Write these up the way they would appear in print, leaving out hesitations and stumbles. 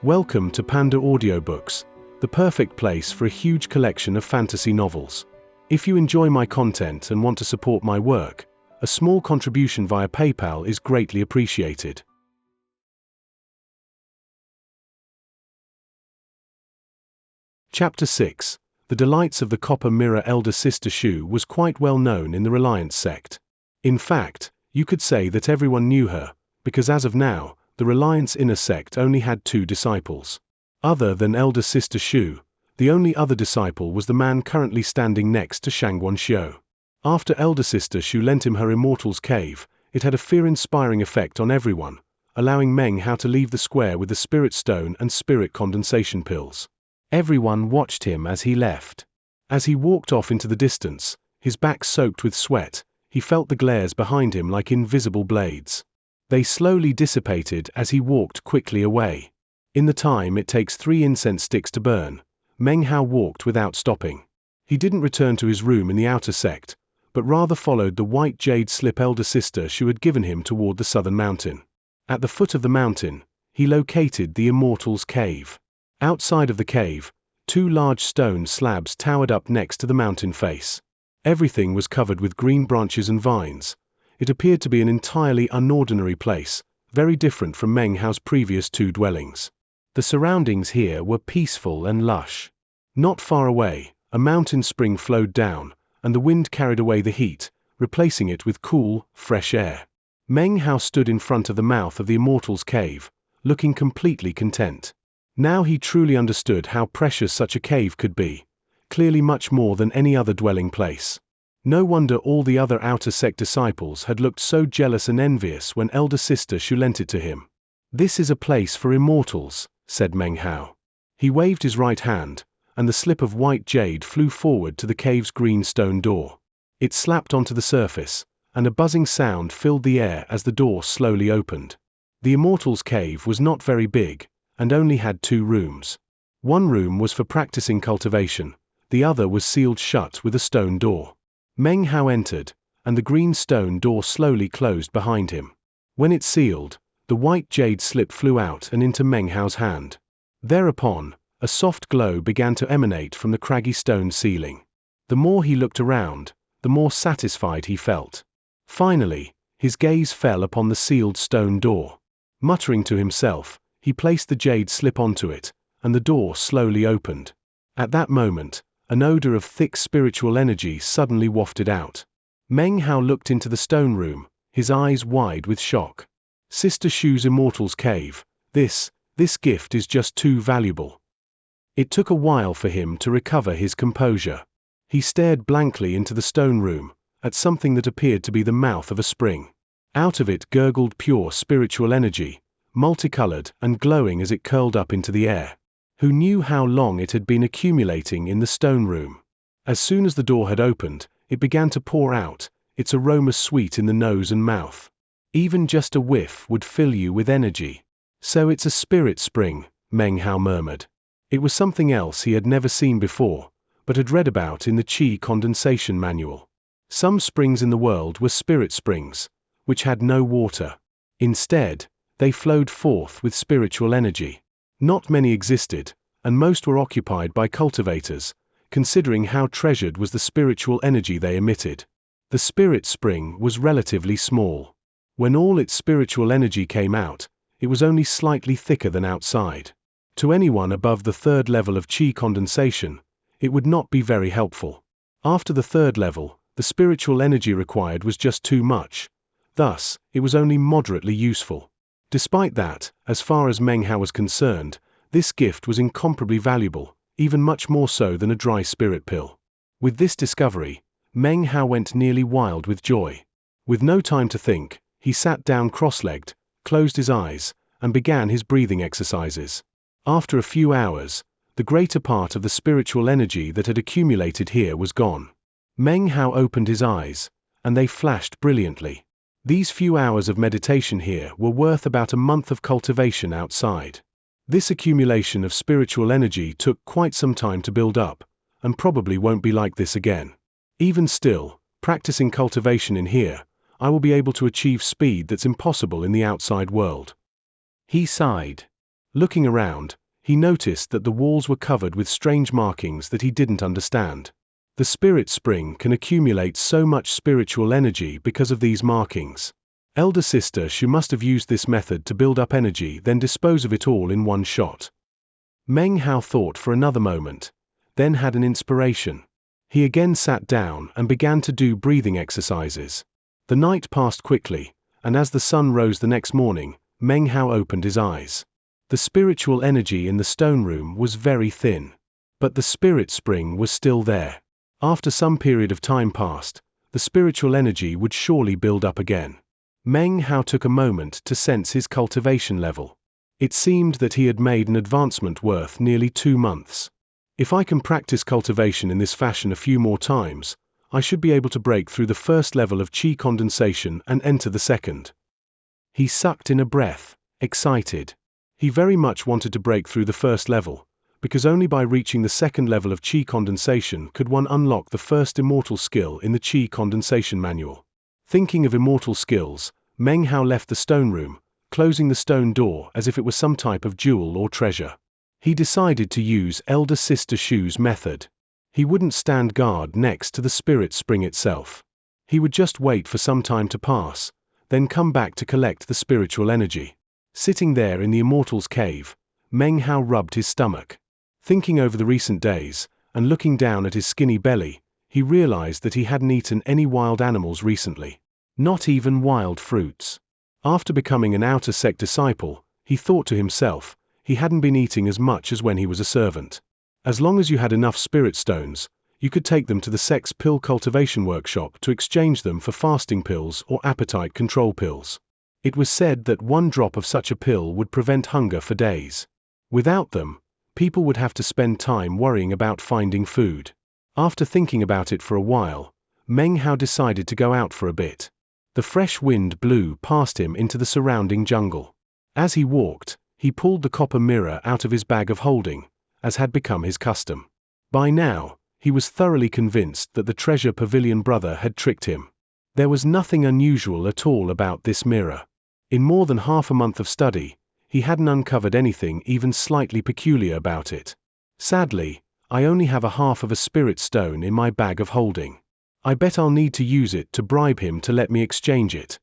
Welcome to PandaAudioBooks, the perfect place for a huge collection of fantasy novels. If you enjoy my content and want to support my work, a small contribution via PayPal is greatly appreciated. Chapter 6. The Delights of the Copper Mirror. Elder Sister Shu was quite well known in the Reliance sect. In fact, you could say that everyone knew her, because as of now, the Reliance inner sect only had 2 disciples. Other than Elder Sister Shu, the only other disciple was the man currently standing next to Xianxia. After Elder Sister Shu lent him her Immortal's Cave, it had a fear-inspiring effect on everyone, allowing Meng Hao to leave the square with the Spirit Stone and Spirit Condensation Pills. Everyone watched him as he left. As he walked off into the distance, his back soaked with sweat, he felt the glares behind him like invisible blades. They slowly dissipated as he walked quickly away. In the time it takes 3 incense sticks to burn, Meng Hao walked without stopping. He didn't return to his room in the outer sect, but rather followed the white jade slip Elder Sister Shu had given him toward the southern mountain. At the foot of the mountain, he located the Immortal's Cave. Outside of the cave, 2 large stone slabs towered up next to the mountain face. Everything was covered with green branches and vines. It appeared to be an entirely unordinary place, very different from Meng Hao's previous 2 dwellings. The surroundings here were peaceful and lush. Not far away, a mountain spring flowed down, and the wind carried away the heat, replacing it with cool, fresh air. Meng Hao stood in front of the mouth of the Immortal's Cave, looking completely content. Now he truly understood how precious such a cave could be, clearly much more than any other dwelling place. No wonder all the other outer sect disciples had looked so jealous and envious when Elder Sister Shu lent it to him. "This is a place for immortals," said Meng Hao. He waved his right hand, and the slip of white jade flew forward to the cave's green stone door. It slapped onto the surface, and a buzzing sound filled the air as the door slowly opened. The Immortal's Cave was not very big, and only had 2 rooms. One room was for practicing cultivation, the other was sealed shut with a stone door. Meng Hao entered, and the green stone door slowly closed behind him. When it sealed, the white jade slip flew out and into Meng Hao's hand. Thereupon, a soft glow began to emanate from the craggy stone ceiling. The more he looked around, the more satisfied he felt. Finally, his gaze fell upon the sealed stone door. Muttering to himself, he placed the jade slip onto it, and the door slowly opened. At that moment, an odor of thick spiritual energy suddenly wafted out. Meng Hao looked into the stone room, his eyes wide with shock. Sister Shu's Immortal's Cave, this gift is just too valuable. It took a while for him to recover his composure. He stared blankly into the stone room, at something that appeared to be the mouth of a spring. Out of it gurgled pure spiritual energy, multicolored and glowing as it curled up into the air. Who knew how long it had been accumulating in the stone room? As soon as the door had opened, it began to pour out, its aroma sweet in the nose and mouth. Even just a whiff would fill you with energy. "So it's a spirit spring," Meng Hao murmured. It was something else he had never seen before, but had read about in the Qi condensation manual. Some springs in the world were spirit springs, which had no water. Instead, they flowed forth with spiritual energy. Not many existed, and most were occupied by cultivators, considering how treasured was the spiritual energy they emitted. The spirit spring was relatively small. When all its spiritual energy came out, it was only slightly thicker than outside. To anyone above the 3rd level of Qi condensation, it would not be very helpful. After the 3rd level, the spiritual energy required was just too much. Thus, it was only moderately useful. Despite that, as far as Meng Hao was concerned, this gift was incomparably valuable, even much more so than a dry spirit pill. With this discovery, Meng Hao went nearly wild with joy. With no time to think, he sat down cross-legged, closed his eyes, and began his breathing exercises. After a few hours, the greater part of the spiritual energy that had accumulated here was gone. Meng Hao opened his eyes, and they flashed brilliantly. These few hours of meditation here were worth about a month of cultivation outside. This accumulation of spiritual energy took quite some time to build up, and probably won't be like this again. Even still, practicing cultivation in here, I will be able to achieve speed that's impossible in the outside world. He sighed. Looking around, he noticed that the walls were covered with strange markings that he didn't understand. The spirit spring can accumulate so much spiritual energy because of these markings. Elder sister Shu must have used this method to build up energy, then dispose of it all in one shot. Meng Hao thought for another moment, then had an inspiration. He again sat down and began to do breathing exercises. The night passed quickly, and as the sun rose the next morning, Meng Hao opened his eyes. The spiritual energy in the stone room was very thin. But the spirit spring was still there. After some period of time passed, the spiritual energy would surely build up again. Meng Hao took a moment to sense his cultivation level. It seemed that he had made an advancement worth nearly 2 months. If I can practice cultivation in this fashion a few more times, I should be able to break through the first level of qi condensation and enter the second. He sucked in a breath, excited. He very much wanted to break through the first level, because only by reaching the second level of qi condensation could one unlock the first immortal skill in the qi condensation manual. Thinking of immortal skills, Meng Hao left the stone room, closing the stone door as if it was some type of jewel or treasure. He decided to use elder sister Shu's method. He wouldn't stand guard next to the spirit spring itself. He would just wait for some time to pass, then come back to collect the spiritual energy. Sitting there in the immortal's cave, Meng Hao rubbed his stomach. Thinking over the recent days, and looking down at his skinny belly, he realized that he hadn't eaten any wild animals recently. Not even wild fruits. After becoming an outer sect disciple, he thought to himself, he hadn't been eating as much as when he was a servant. As long as you had enough spirit stones, you could take them to the sect's pill cultivation workshop to exchange them for fasting pills or appetite control pills. It was said that 1 drop of such a pill would prevent hunger for days. Without them, people would have to spend time worrying about finding food. After thinking about it for a while, Meng Hao decided to go out for a bit. The fresh wind blew past him into the surrounding jungle. As he walked, he pulled the copper mirror out of his bag of holding, as had become his custom. By now, he was thoroughly convinced that the treasure pavilion brother had tricked him. There was nothing unusual at all about this mirror. In more than half a month of study, he hadn't uncovered anything even slightly peculiar about it. Sadly, I only have a half of a spirit stone in my bag of holding. I bet I'll need to use it to bribe him to let me exchange it.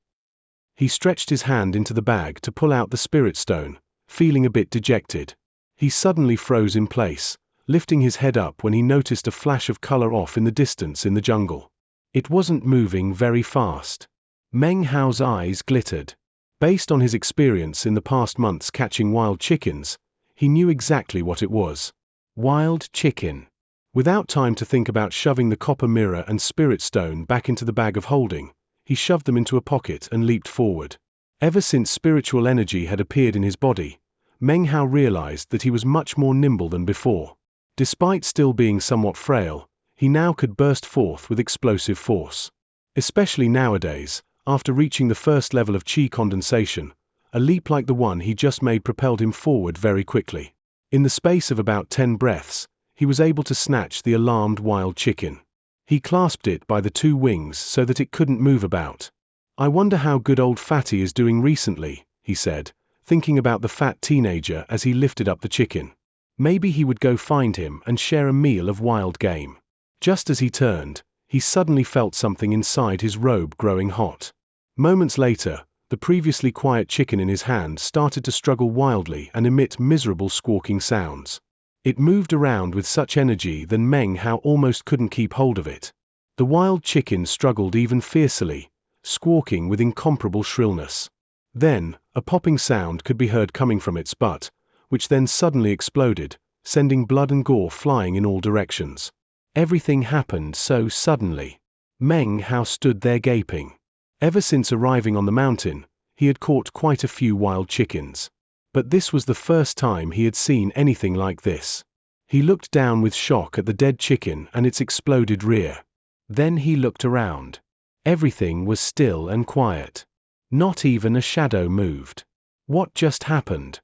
He stretched his hand into the bag to pull out the spirit stone, feeling a bit dejected. He suddenly froze in place, lifting his head up when he noticed a flash of color off in the distance in the jungle. It wasn't moving very fast. Meng Hao's eyes glittered. Based on his experience in the past months catching wild chickens, he knew exactly what it was. Wild chicken. Without time to think about shoving the copper mirror and spirit stone back into the bag of holding, he shoved them into a pocket and leaped forward. Ever since spiritual energy had appeared in his body, Meng Hao realized that he was much more nimble than before. Despite still being somewhat frail, he now could burst forth with explosive force. Especially nowadays, after reaching the first level of qi condensation, a leap like the one he just made propelled him forward very quickly. In the space of about 10 breaths, he was able to snatch the alarmed wild chicken. He clasped it by the 2 wings so that it couldn't move about. "I wonder how good old Fatty is doing recently," he said, thinking about the fat teenager as he lifted up the chicken. Maybe he would go find him and share a meal of wild game. Just as he turned, he suddenly felt something inside his robe growing hot. Moments later, the previously quiet chicken in his hand started to struggle wildly and emit miserable squawking sounds. It moved around with such energy that Meng Hao almost couldn't keep hold of it. The wild chicken struggled even fiercely, squawking with incomparable shrillness. Then, a popping sound could be heard coming from its butt, which then suddenly exploded, sending blood and gore flying in all directions. Everything happened so suddenly. Meng Hao stood there gaping. Ever since arriving on the mountain, he had caught quite a few wild chickens. But this was the first time he had seen anything like this. He looked down with shock at the dead chicken and its exploded rear. Then he looked around. Everything was still and quiet. Not even a shadow moved. What just happened?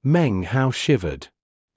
Meng Hao shivered.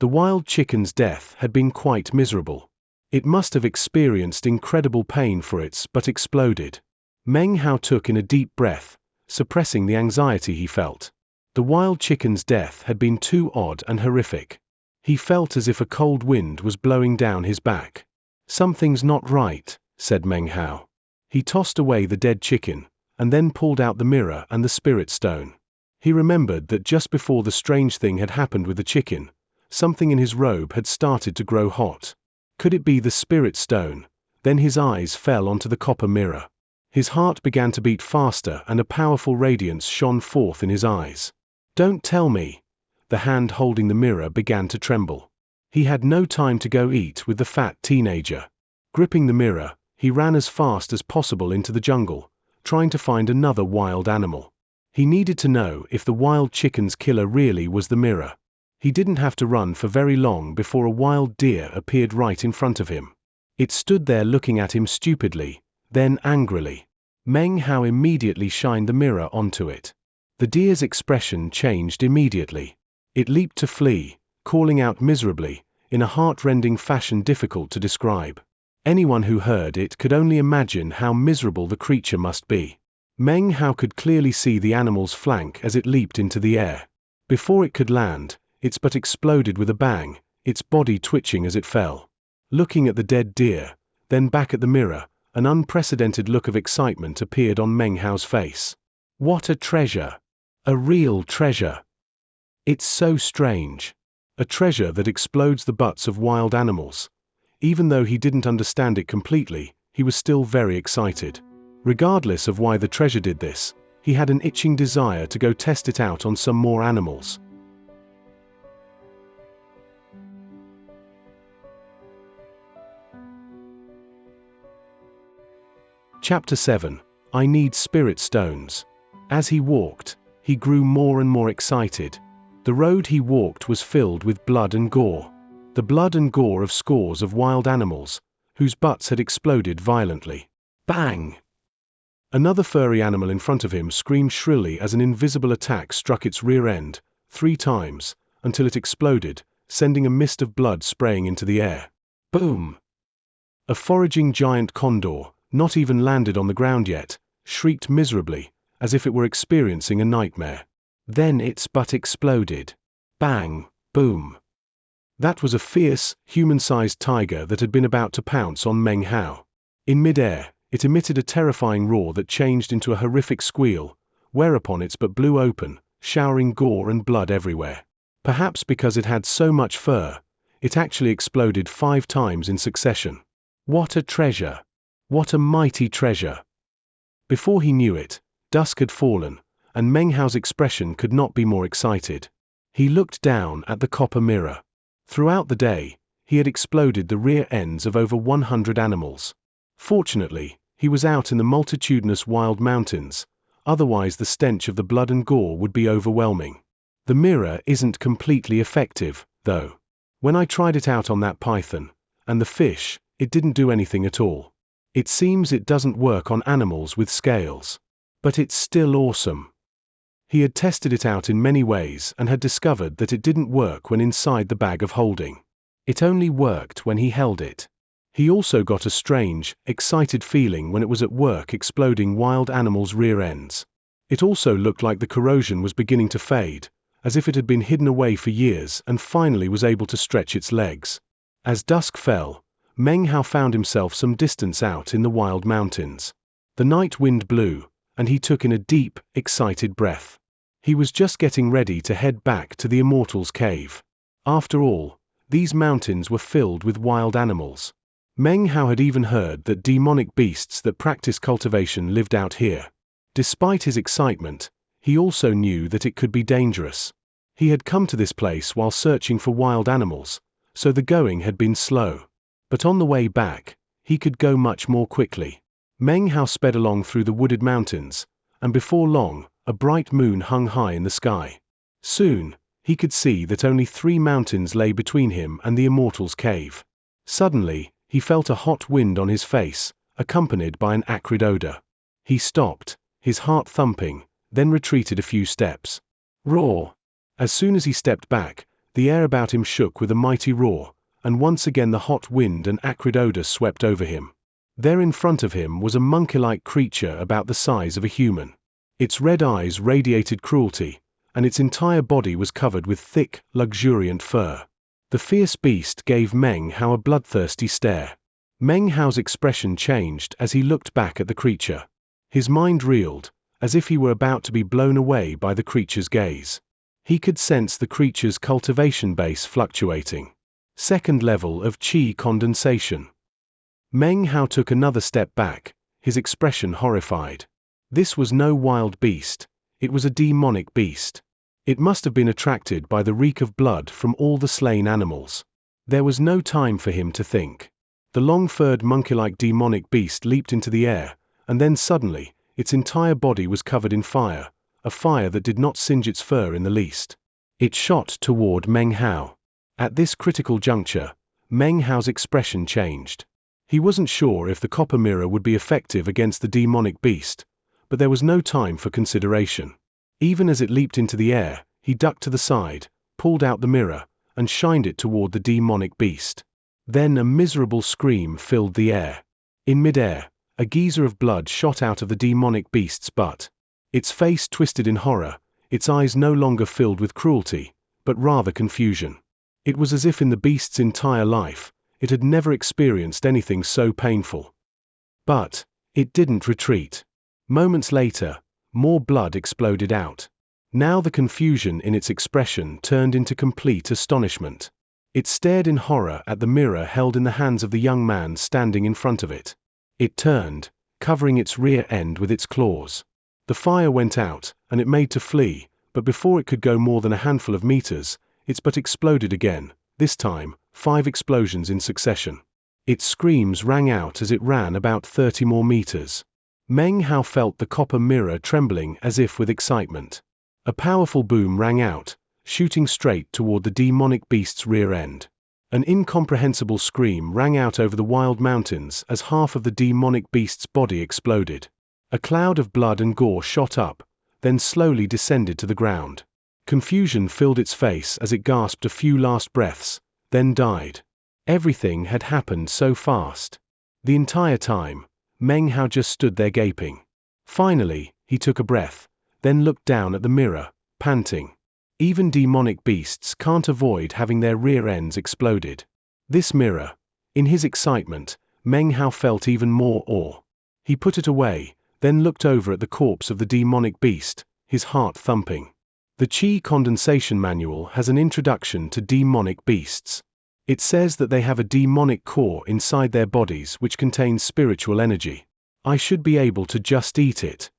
The wild chicken's death had been quite miserable. It must have experienced incredible pain for its but exploded. Meng Hao took in a deep breath, suppressing the anxiety he felt. The wild chicken's death had been too odd and horrific. He felt as if a cold wind was blowing down his back. "Something's not right," said Meng Hao. He tossed away the dead chicken, and then pulled out the mirror and the spirit stone. He remembered that just before the strange thing had happened with the chicken, something in his robe had started to grow hot. Could it be the spirit stone? Then his eyes fell onto the copper mirror. His heart began to beat faster and a powerful radiance shone forth in his eyes. "Don't tell me." The hand holding the mirror began to tremble. He had no time to go eat with the fat teenager. Gripping the mirror, he ran as fast as possible into the jungle, trying to find another wild animal. He needed to know if the wild chicken's killer really was the mirror. He didn't have to run for very long before a wild deer appeared right in front of him. It stood there looking at him stupidly, then angrily. Meng Hao immediately shined the mirror onto it. The deer's expression changed immediately. It leaped to flee, calling out miserably, in a heart-rending fashion difficult to describe. Anyone who heard it could only imagine how miserable the creature must be. Meng Hao could clearly see the animal's flank as it leaped into the air. Before it could land, its butt exploded with a bang, its body twitching as it fell. Looking at the dead deer, then back at the mirror, an unprecedented look of excitement appeared on Meng Hao's face. What a treasure! A real treasure! It's so strange. A treasure that explodes the butts of wild animals. Even though he didn't understand it completely, he was still very excited. Regardless of why the treasure did this, he had an itching desire to go test it out on some more animals. Chapter 7. I Need Spirit Stones. As he walked, he grew more and more excited. The road he walked was filled with blood and gore. The blood and gore of scores of wild animals, whose butts had exploded violently. Bang! Another furry animal in front of him screamed shrilly as an invisible attack struck its rear end, 3 times, until it exploded, sending a mist of blood spraying into the air. Boom! A foraging giant condor, not even landed on the ground yet, shrieked miserably, as if it were experiencing a nightmare. Then its butt exploded. Bang! Boom! That was a fierce, human-sized tiger that had been about to pounce on Meng Hao. In mid-air, it emitted a terrifying roar that changed into a horrific squeal, whereupon its butt blew open, showering gore and blood everywhere. Perhaps because it had so much fur, it actually exploded 5 times in succession. What a treasure! What a mighty treasure! Before he knew it, dusk had fallen, and Meng Hao's expression could not be more excited. He looked down at the copper mirror. Throughout the day, he had exploded the rear ends of over 100 animals. Fortunately, he was out in the multitudinous wild mountains, otherwise the stench of the blood and gore would be overwhelming. The mirror isn't completely effective, though. When I tried it out on that python, and the fish, it didn't do anything at all. It seems it doesn't work on animals with scales. But it's still awesome. He had tested it out in many ways and had discovered that it didn't work when inside the bag of holding. It only worked when he held it. He also got a strange, excited feeling when it was at work exploding wild animals' rear ends. It also looked like the corrosion was beginning to fade, as if it had been hidden away for years and finally was able to stretch its legs. As dusk fell, Meng Hao found himself some distance out in the wild mountains. The night wind blew, and he took in a deep, excited breath. He was just getting ready to head back to the Immortal's cave. After all, these mountains were filled with wild animals. Meng Hao had even heard that demonic beasts that practice cultivation lived out here. Despite his excitement, he also knew that it could be dangerous. He had come to this place while searching for wild animals, so the going had been slow. But on the way back, he could go much more quickly. Meng Hao sped along through the wooded mountains, and before long, a bright moon hung high in the sky. Soon, he could see that only 3 mountains lay between him and the Immortal's cave. Suddenly, he felt a hot wind on his face, accompanied by an acrid odor. He stopped, his heart thumping, then retreated a few steps. Roar! As soon as he stepped back, the air about him shook with a mighty roar, and once again the hot wind and acrid odor swept over him. There in front of him was a monkey-like creature about the size of a human. Its red eyes radiated cruelty, and its entire body was covered with thick, luxuriant fur. The fierce beast gave Meng Hao a bloodthirsty stare. Meng Hao's expression changed as he looked back at the creature. His mind reeled, as if he were about to be blown away by the creature's gaze. He could sense the creature's cultivation base fluctuating. Second level of qi condensation. Meng Hao took another step back, his expression horrified. This was no wild beast, it was a demonic beast. It must have been attracted by the reek of blood from all the slain animals. There was no time for him to think. The long-furred monkey-like demonic beast leaped into the air, and then suddenly, its entire body was covered in fire, a fire that did not singe its fur in the least. It shot toward Meng Hao. At this critical juncture, Meng Hao's expression changed. He wasn't sure if the copper mirror would be effective against the demonic beast, but there was no time for consideration. Even as it leaped into the air, he ducked to the side, pulled out the mirror, and shined it toward the demonic beast. Then a miserable scream filled the air. In midair, a geyser of blood shot out of the demonic beast's butt. Its face twisted in horror, its eyes no longer filled with cruelty, but rather confusion. It was as if in the beast's entire life, it had never experienced anything so painful. But it didn't retreat. Moments later, more blood exploded out. Now the confusion in its expression turned into complete astonishment. It stared in horror at the mirror held in the hands of the young man standing in front of it. It turned, covering its rear end with its claws. The fire went out, and it made to flee, but before it could go more than a handful of meters, its butt exploded again, this time, 5 explosions in succession. Its screams rang out as it ran about 30 more meters. Meng Hao felt the copper mirror trembling as if with excitement. A powerful boom rang out, shooting straight toward the demonic beast's rear end. An incomprehensible scream rang out over the wild mountains as half of the demonic beast's body exploded. A cloud of blood and gore shot up, then slowly descended to the ground. Confusion filled its face as it gasped a few last breaths, then died. Everything had happened so fast. The entire time, Meng Hao just stood there gaping. Finally, he took a breath, then looked down at the mirror, panting. Even demonic beasts can't avoid having their rear ends exploded. This mirror. In his excitement, Meng Hao felt even more awe. He put it away, then looked over at the corpse of the demonic beast, his heart thumping. The Qi Condensation Manual has an introduction to demonic beasts. It says that they have a demonic core inside their bodies which contains spiritual energy. I should be able to just eat it.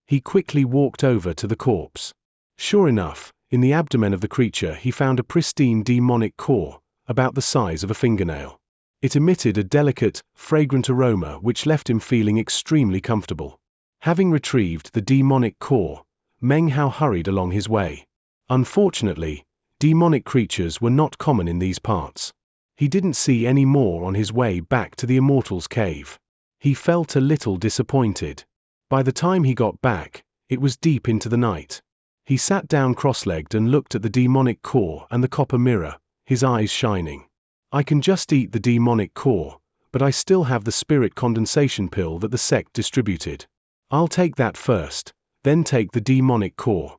He quickly walked over to the corpse. Sure enough, in the abdomen of the creature he found a pristine demonic core, about the size of a fingernail. It emitted a delicate, fragrant aroma which left him feeling extremely comfortable. Having retrieved the demonic core, Meng Hao hurried along his way. Unfortunately, demonic creatures were not common in these parts. He didn't see any more on his way back to the Immortal's Cave. He felt a little disappointed. By the time he got back, it was deep into the night. He sat down cross-legged and looked at the demonic core and the copper mirror, his eyes shining. I can just eat the demonic core, but I still have the spirit condensation pill that the sect distributed. I'll take that first, then take the demonic core.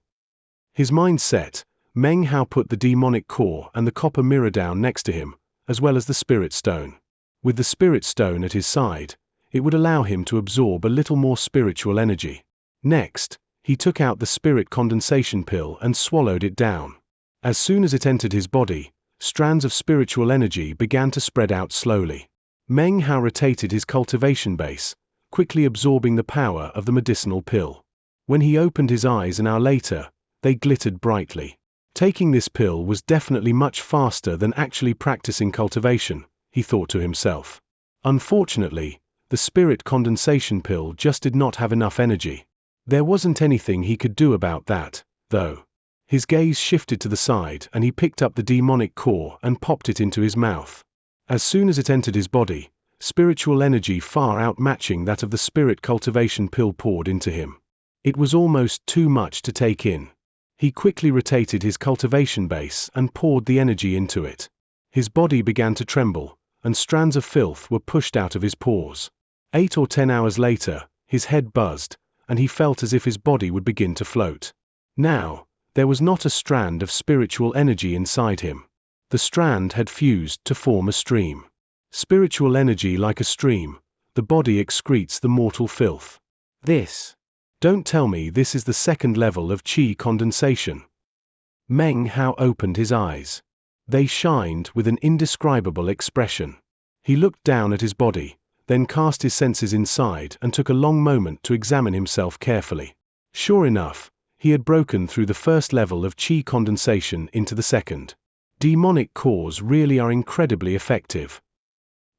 His mind set, Meng Hao put the demonic core and the copper mirror down next to him, as well as the spirit stone. With the spirit stone at his side, it would allow him to absorb a little more spiritual energy. Next, he took out the spirit condensation pill and swallowed it down. As soon as it entered his body, strands of spiritual energy began to spread out slowly. Meng Hao rotated his cultivation base, quickly absorbing the power of the medicinal pill. When he opened his eyes an hour later, they glittered brightly. Taking this pill was definitely much faster than actually practicing cultivation, he thought to himself. Unfortunately, the spirit condensation pill just did not have enough energy. There wasn't anything he could do about that, though. His gaze shifted to the side and he picked up the demonic core and popped it into his mouth. As soon as it entered his body, spiritual energy far outmatching that of the spirit cultivation pill poured into him. It was almost too much to take in. He quickly rotated his cultivation base and poured the energy into it. His body began to tremble, and strands of filth were pushed out of his pores. 8 or 10 hours later, his head buzzed, and he felt as if his body would begin to float. Now, There was not a strand of spiritual energy inside him. The strand had fused to form a stream. Spiritual energy like a stream, the body excretes the mortal filth. Don't tell me this is the second level of qi condensation. Meng Hao opened his eyes. They shined with an indescribable expression. He looked down at his body, then cast his senses inside and took a long moment to examine himself carefully. Sure enough, he had broken through the first level of qi condensation into the second. Demonic cores really are incredibly effective.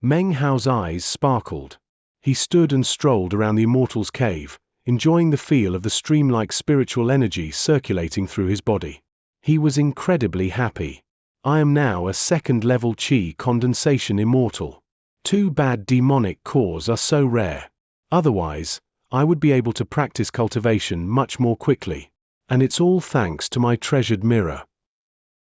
Meng Hao's eyes sparkled. He stood and strolled around the Immortal's cave, enjoying the feel of the stream-like spiritual energy circulating through his body. He was incredibly happy. I am now a second-level qi condensation immortal. Too bad demonic cores are so rare. Otherwise, I would be able to practice cultivation much more quickly. And it's all thanks to my treasured mirror.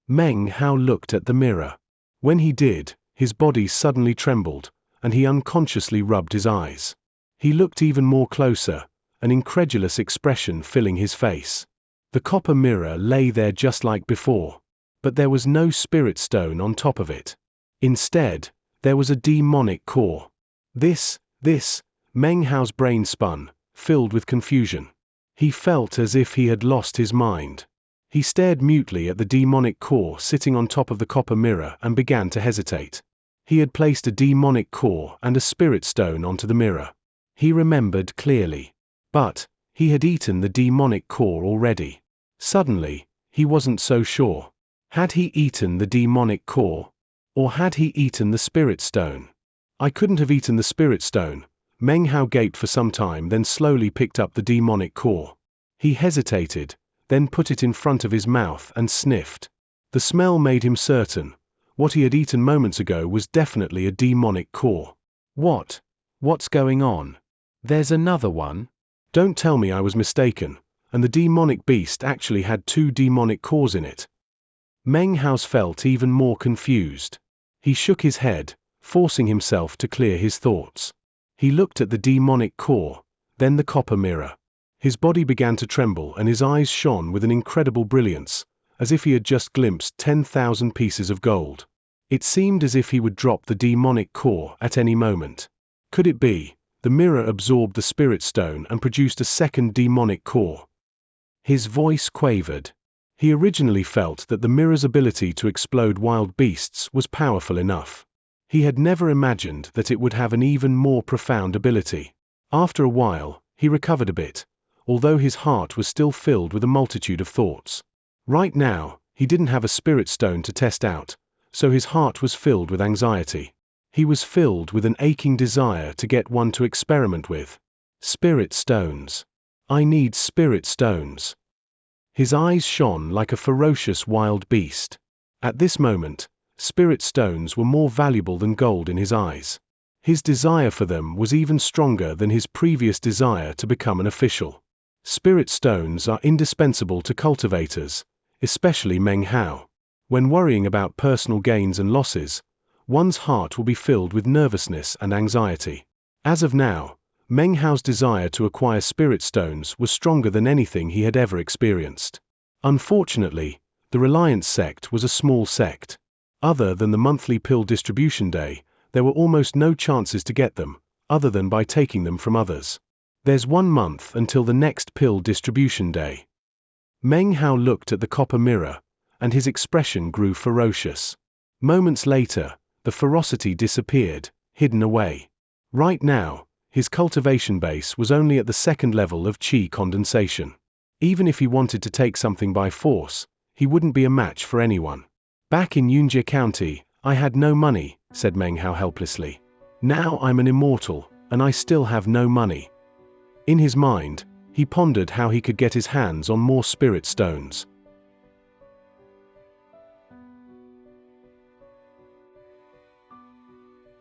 Meng Hao looked at the mirror. When he did, his body suddenly trembled, and he unconsciously rubbed his eyes. He looked even more closer, an incredulous expression filling his face. The copper mirror lay there just like before, but there was no spirit stone on top of it. Instead, there was a demonic core. Meng Hao's brain spun, filled with confusion. He felt as if he had lost his mind. He stared mutely at the demonic core sitting on top of the copper mirror and began to hesitate. He had placed a demonic core and a spirit stone onto the mirror. He remembered clearly. But he had eaten the demonic core already. Suddenly, he wasn't so sure. Had he eaten the demonic core? Or had he eaten the spirit stone? I couldn't have eaten the spirit stone. Meng Hao gaped for some time, then slowly picked up the demonic core. He hesitated, then put it in front of his mouth and sniffed. The smell made him certain. What he had eaten moments ago was definitely a demonic core. What's going on? There's another one? Don't tell me I was mistaken, and the demonic beast actually had 2 demonic cores in it. Meng Hao felt even more confused. He shook his head, forcing himself to clear his thoughts. He looked at the demonic core, then the copper mirror. His body began to tremble and his eyes shone with an incredible brilliance, as if he had just glimpsed 10,000 pieces of gold. It seemed as if he would drop the demonic core at any moment. Could it be? The mirror absorbed the spirit stone and produced a second demonic core. His voice quavered. He originally felt that the mirror's ability to explode wild beasts was powerful enough. He had never imagined that it would have an even more profound ability. After a while, he recovered a bit, although his heart was still filled with a multitude of thoughts. Right now, he didn't have a spirit stone to test out, so his heart was filled with anxiety. He was filled with an aching desire to get one to experiment with. Spirit stones. I need spirit stones. His eyes shone like a ferocious wild beast. At this moment, spirit stones were more valuable than gold in his eyes. His desire for them was even stronger than his previous desire to become an official. Spirit stones are indispensable to cultivators, especially Meng Hao. When worrying about personal gains and losses, one's heart will be filled with nervousness and anxiety. As of now, Meng Hao's desire to acquire spirit stones was stronger than anything he had ever experienced. Unfortunately, the Reliance sect was a small sect. Other than the monthly pill distribution day, there were almost no chances to get them, other than by taking them from others. There's 1 month until the next pill distribution day. Meng Hao looked at the copper mirror, and his expression grew ferocious. Moments later, the ferocity disappeared, hidden away. Right now, his cultivation base was only at the second level of qi condensation. Even if he wanted to take something by force, he wouldn't be a match for anyone. Back in Xianxia County, I had no money, said Meng Hao helplessly. Now I'm an immortal, and I still have no money. In his mind, he pondered how he could get his hands on more spirit stones.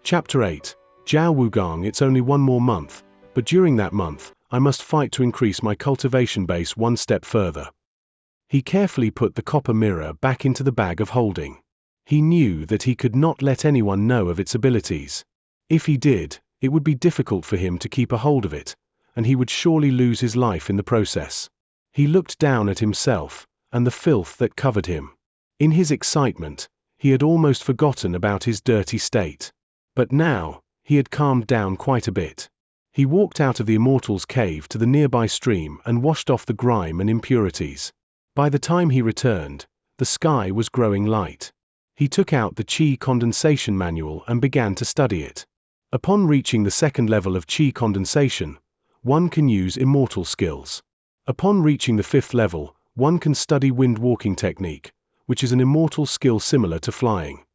Chapter 8. Zhao Wugang. It's only 1 more month, but during that month, I must fight to increase my cultivation base 1 step further. He carefully put the copper mirror back into the bag of holding. He knew that he could not let anyone know of its abilities. If he did, it would be difficult for him to keep a hold of it, and he would surely lose his life in the process. He looked down at himself, and the filth that covered him. In his excitement, he had almost forgotten about his dirty state. But now, he had calmed down quite a bit. He walked out of the Immortal's cave to the nearby stream and washed off the grime and impurities. By the time he returned, the sky was growing light. He took out the Qi condensation manual and began to study it. Upon reaching the second level of Qi condensation, one can use immortal skills. Upon reaching the fifth level, one can study wind walking technique, which is an immortal skill similar to flying.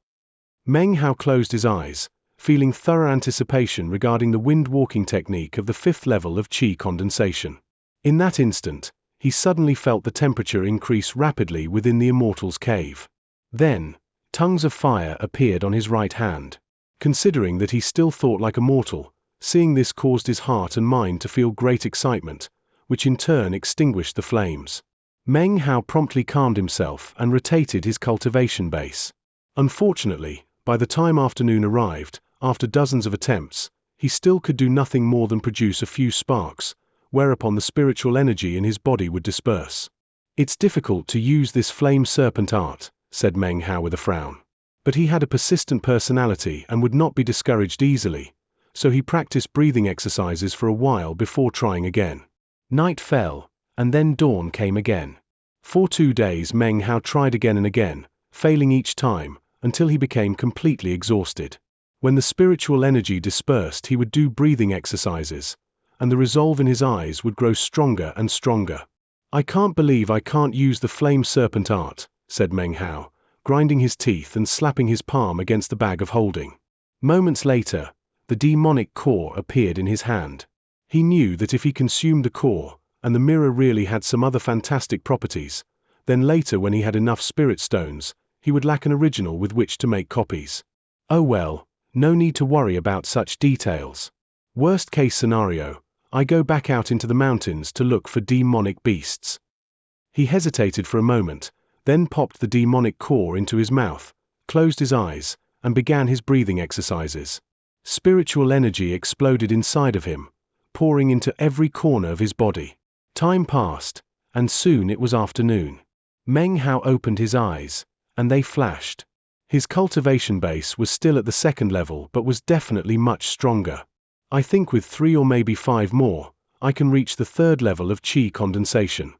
Meng Hao closed his eyes, feeling thorough anticipation regarding the wind walking technique of the fifth level of Qi condensation. In that instant, he suddenly felt the temperature increase rapidly within the Immortal's cave. Then, tongues of fire appeared on his right hand. Considering that he still thought like a mortal, seeing this caused his heart and mind to feel great excitement, which in turn extinguished the flames. Meng Hao promptly calmed himself and rotated his cultivation base. Unfortunately, by the time afternoon arrived, after dozens of attempts, he still could do nothing more than produce a few sparks, whereupon the spiritual energy in his body would disperse. "It's difficult to use this flame serpent art," said Meng Hao with a frown. But he had a persistent personality and would not be discouraged easily, so he practiced breathing exercises for a while before trying again. Night fell, and then dawn came again. For 2 days Meng Hao tried again and again, failing each time, until he became completely exhausted. When the spiritual energy dispersed, he would do breathing exercises, and the resolve in his eyes would grow stronger and stronger. "I can't believe I can't use the flame serpent art," said Meng Hao, grinding his teeth and slapping his palm against the bag of holding. Moments later, the demonic core appeared in his hand. He knew that if he consumed the core, and the mirror really had some other fantastic properties, then later when he had enough spirit stones, he would lack an original with which to make copies. Oh well, no need to worry about such details. Worst case scenario, I go back out into the mountains to look for demonic beasts. He hesitated for a moment, then popped the demonic core into his mouth, closed his eyes, and began his breathing exercises. Spiritual energy exploded inside of him, pouring into every corner of his body. Time passed, and soon it was afternoon. Meng Hao opened his eyes, and they flashed. His cultivation base was still at the second level but was definitely much stronger. "I think with 3 or maybe 5 more, I can reach the third level of Qi condensation."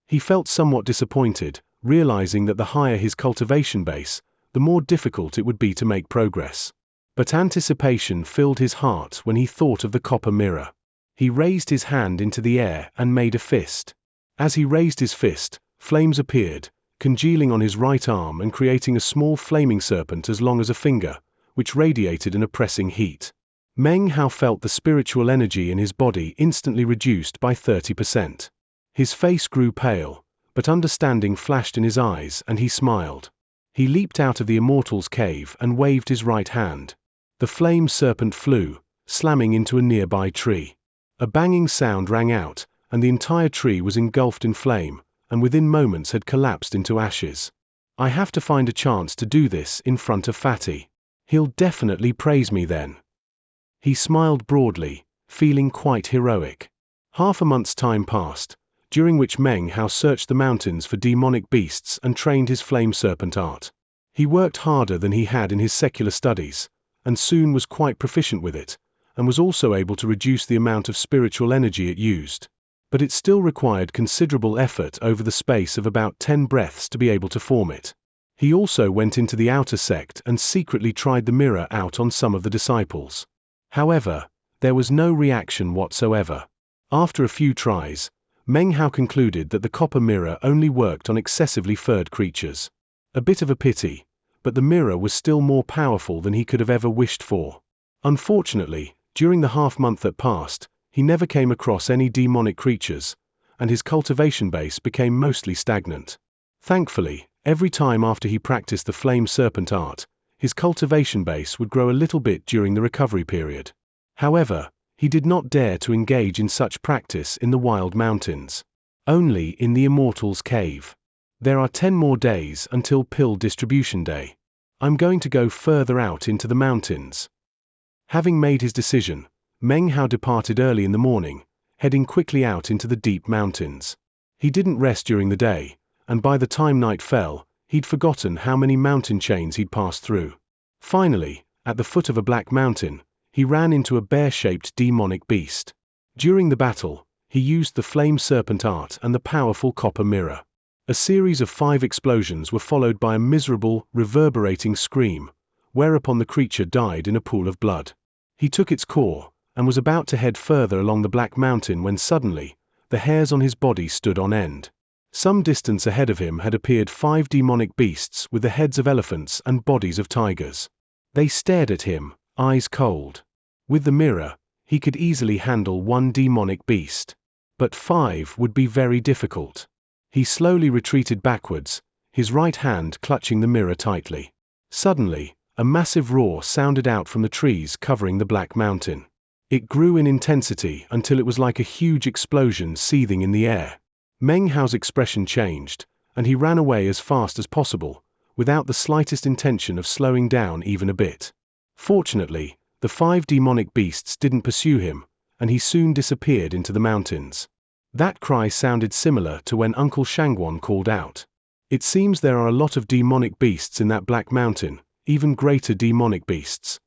He felt somewhat disappointed, realizing that the higher his cultivation base, the more difficult it would be to make progress. But anticipation filled his heart when he thought of the copper mirror. He raised his hand into the air and made a fist. As he raised his fist, flames appeared, congealing on his right arm and creating a small flaming serpent as long as a finger, which radiated an oppressing heat. Meng Hao felt the spiritual energy in his body instantly reduced by 30%. His face grew pale, but understanding flashed in his eyes and he smiled. He leaped out of the Immortal's cave and waved his right hand. The flame serpent flew, slamming into a nearby tree. A banging sound rang out, and the entire tree was engulfed in flame, and within moments had collapsed into ashes. "I have to find a chance to do this in front of Fatty. He'll definitely praise me then." He smiled broadly, feeling quite heroic. Half a month's time passed, during which Meng Hao searched the mountains for demonic beasts and trained his flame serpent art. He worked harder than he had in his secular studies, and soon was quite proficient with it, and was also able to reduce the amount of spiritual energy it used. But it still required considerable effort over the space of about 10 breaths to be able to form it. He also went into the outer sect and secretly tried the mirror out on some of the disciples. However, there was no reaction whatsoever. After a few tries, Meng Hao concluded that the copper mirror only worked on excessively furred creatures. A bit of a pity, but the mirror was still more powerful than he could have ever wished for. Unfortunately, during the half-month that passed, he never came across any demonic creatures, and his cultivation base became mostly stagnant. Thankfully, every time after he practiced the flame serpent art, his cultivation base would grow a little bit during the recovery period. However, he did not dare to engage in such practice in the wild mountains. Only in the Immortal's cave. "There are 10 more days until pill distribution day. I'm going to go further out into the mountains." Having made his decision, Meng Hao departed early in the morning, heading quickly out into the deep mountains. He didn't rest during the day, and by the time night fell, he'd forgotten how many mountain chains he'd passed through. Finally, at the foot of a black mountain, he ran into a bear-shaped demonic beast. During the battle, he used the flame serpent art and the powerful copper mirror. A series of 5 explosions were followed by a miserable, reverberating scream, whereupon the creature died in a pool of blood. He took its core, and was about to head further along the black mountain when suddenly, the hairs on his body stood on end. Some distance ahead of him had appeared 5 demonic beasts with the heads of elephants and bodies of tigers. They stared at him, eyes cold. With the mirror, he could easily handle 1 demonic beast. But 5 would be very difficult. He slowly retreated backwards, his right hand clutching the mirror tightly. Suddenly, a massive roar sounded out from the trees covering the black mountain. It grew in intensity until it was like a huge explosion seething in the air. Meng Hao's expression changed, and he ran away as fast as possible, without the slightest intention of slowing down even a bit. Fortunately, the 5 demonic beasts didn't pursue him, and he soon disappeared into the mountains. That cry sounded similar to when Uncle Xianxia called out. It seems there are a lot of demonic beasts in that black mountain, even greater demonic beasts.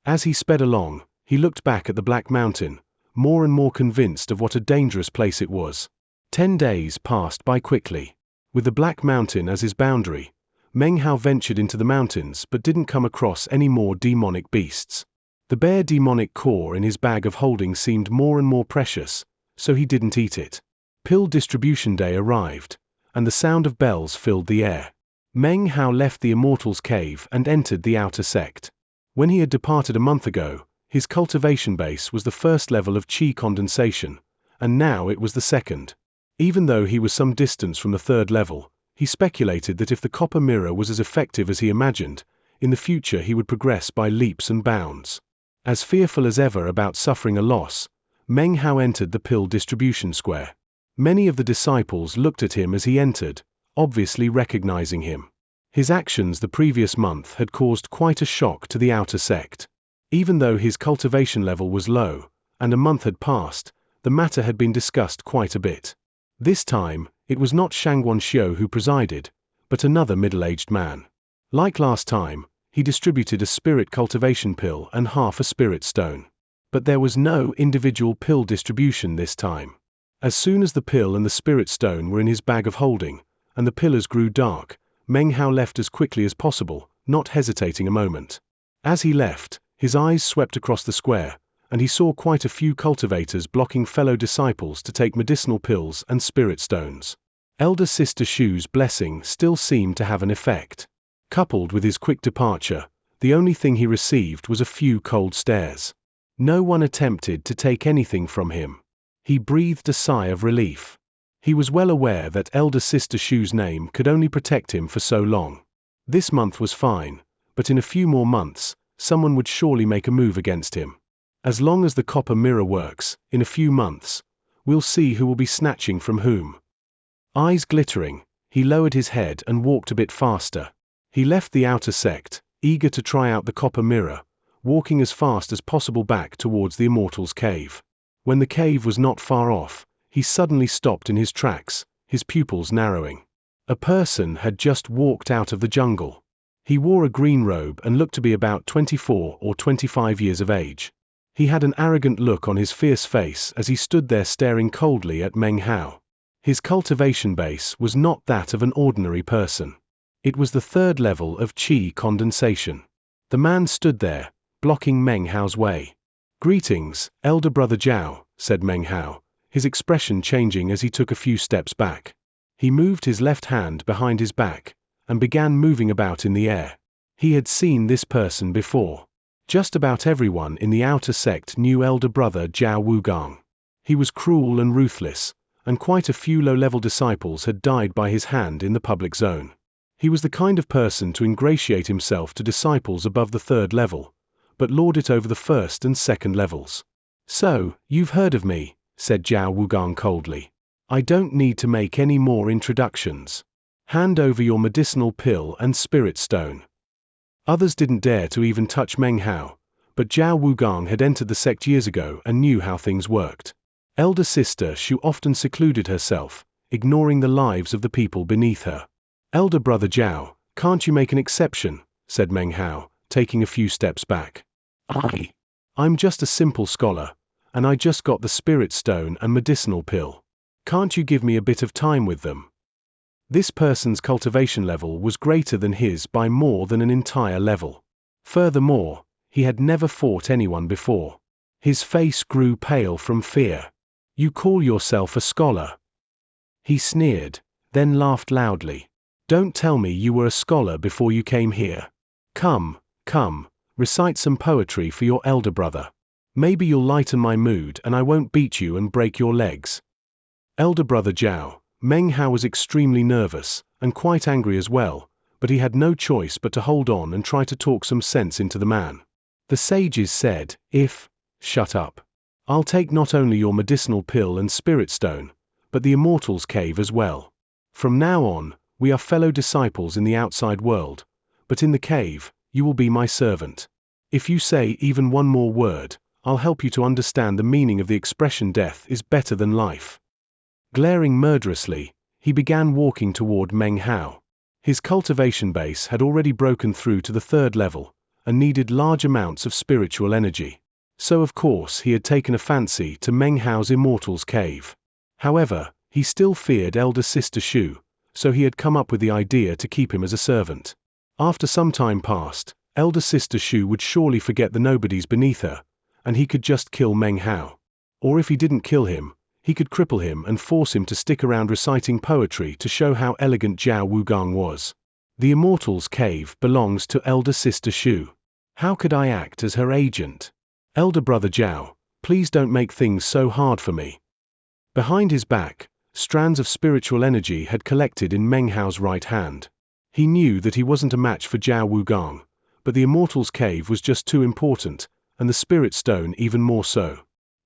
As he sped along, he looked back at the black mountain, more and more convinced of what a dangerous place it was. 10 days passed by quickly. With the black mountain as his boundary, Meng Hao ventured into the mountains but didn't come across any more demonic beasts. The bare demonic core in his bag of holding seemed more and more precious, so he didn't eat it. Pill distribution day arrived, and the sound of bells filled the air. Meng Hao left the Immortals' Cave and entered the outer sect. When he had departed a month ago, his cultivation base was the first level of qi condensation, and now it was the second. Even though he was some distance from the third level, he speculated that if the copper mirror was as effective as he imagined, in the future he would progress by leaps and bounds. As fearful as ever about suffering a loss, Meng Hao entered the pill distribution square. Many of the disciples looked at him as he entered, obviously recognizing him. His actions the previous month had caused quite a shock to the outer sect. Even though his cultivation level was low, and a month had passed, the matter had been discussed quite a bit. This time, it was not Xianxia who presided, but another middle-aged man. Like last time, he distributed a spirit cultivation pill and half a spirit stone. But there was no individual pill distribution this time. As soon as the pill and the spirit stone were in his bag of holding, and the pillars grew dark, Meng Hao left as quickly as possible, not hesitating a moment. As he left, his eyes swept across the square, and he saw quite a few cultivators blocking fellow disciples to take medicinal pills and spirit stones. Elder Sister Shu's blessing still seemed to have an effect. Coupled with his quick departure, the only thing he received was a few cold stares. No one attempted to take anything from him. He breathed a sigh of relief. He was well aware that Elder Sister Shu's name could only protect him for so long. This month was fine, but in a few more months, someone would surely make a move against him. As long as the copper mirror works, in a few months, we'll see who will be snatching from whom. Eyes glittering, he lowered his head and walked a bit faster. He left the outer sect, eager to try out the copper mirror, walking as fast as possible back towards the Immortals' Cave. When the cave was not far off, he suddenly stopped in his tracks, his pupils narrowing. A person had just walked out of the jungle. He wore a green robe and looked to be about 24 or 25 years of age. He had an arrogant look on his fierce face as he stood there staring coldly at Meng Hao. His cultivation base was not that of an ordinary person. It was the third level of qi condensation. The man stood there, blocking Meng Hao's way. "Greetings, elder brother Zhao," said Meng Hao, his expression changing as he took a few steps back. He moved his left hand behind his back, and began moving about in the air. He had seen this person before. Just about everyone in the outer sect knew elder brother Zhao Wugang. He was cruel and ruthless, and quite a few low-level disciples had died by his hand in the public zone. He was the kind of person to ingratiate himself to disciples above the third level, but lord it over the first and second levels. "So, you've heard of me," said Zhao Wugang coldly. "I don't need to make any more introductions. Hand over your medicinal pill and spirit stone." Others didn't dare to even touch Meng Hao, but Zhao Wugang had entered the sect years ago and knew how things worked. Elder Sister Shu often secluded herself, ignoring the lives of the people beneath her. "Elder brother Zhao, can't you make an exception?" said Meng Hao, taking a few steps back. I'm just a simple scholar, and I just got the spirit stone and medicinal pill. Can't you give me a bit of time with them?" This person's cultivation level was greater than his by more than an entire level. Furthermore, he had never fought anyone before. His face grew pale from fear. "You call yourself a scholar?" He sneered, then laughed loudly. "Don't tell me you were a scholar before you came here. Come, recite some poetry for your elder brother. Maybe you'll lighten my mood and I won't beat you and break your legs." Elder brother Zhao, Meng Hao was extremely nervous, and quite angry as well, but he had no choice but to hold on and try to talk some sense into the man. The sages said, "Shut up. I'll take not only your medicinal pill and spirit stone, but the immortal's cave as well. From now on, we are fellow disciples in the outside world, but in the cave, you will be my servant. If you say even one more word, I'll help you to understand the meaning of the expression death is better than life." Glaring murderously, he began walking toward Meng Hao. His cultivation base had already broken through to the 3rd level, and needed large amounts of spiritual energy. So of course he had taken a fancy to Meng Hao's immortal's cave. However, he still feared elder sister Shu, so he had come up with the idea to keep him as a servant. After some time passed, elder sister Shu would surely forget the nobodies beneath her, and he could just kill Meng Hao. Or if he didn't kill him, he could cripple him and force him to stick around reciting poetry to show how elegant Zhao Wugang was. The immortal's cave belongs to elder sister Shu. How could I act as her agent? Elder brother Zhao, please don't make things so hard for me. Behind his back, strands of spiritual energy had collected in Meng Hao's right hand. He knew that he wasn't a match for Zhao Wugang, but the immortal's cave was just too important, and the spirit stone even more so.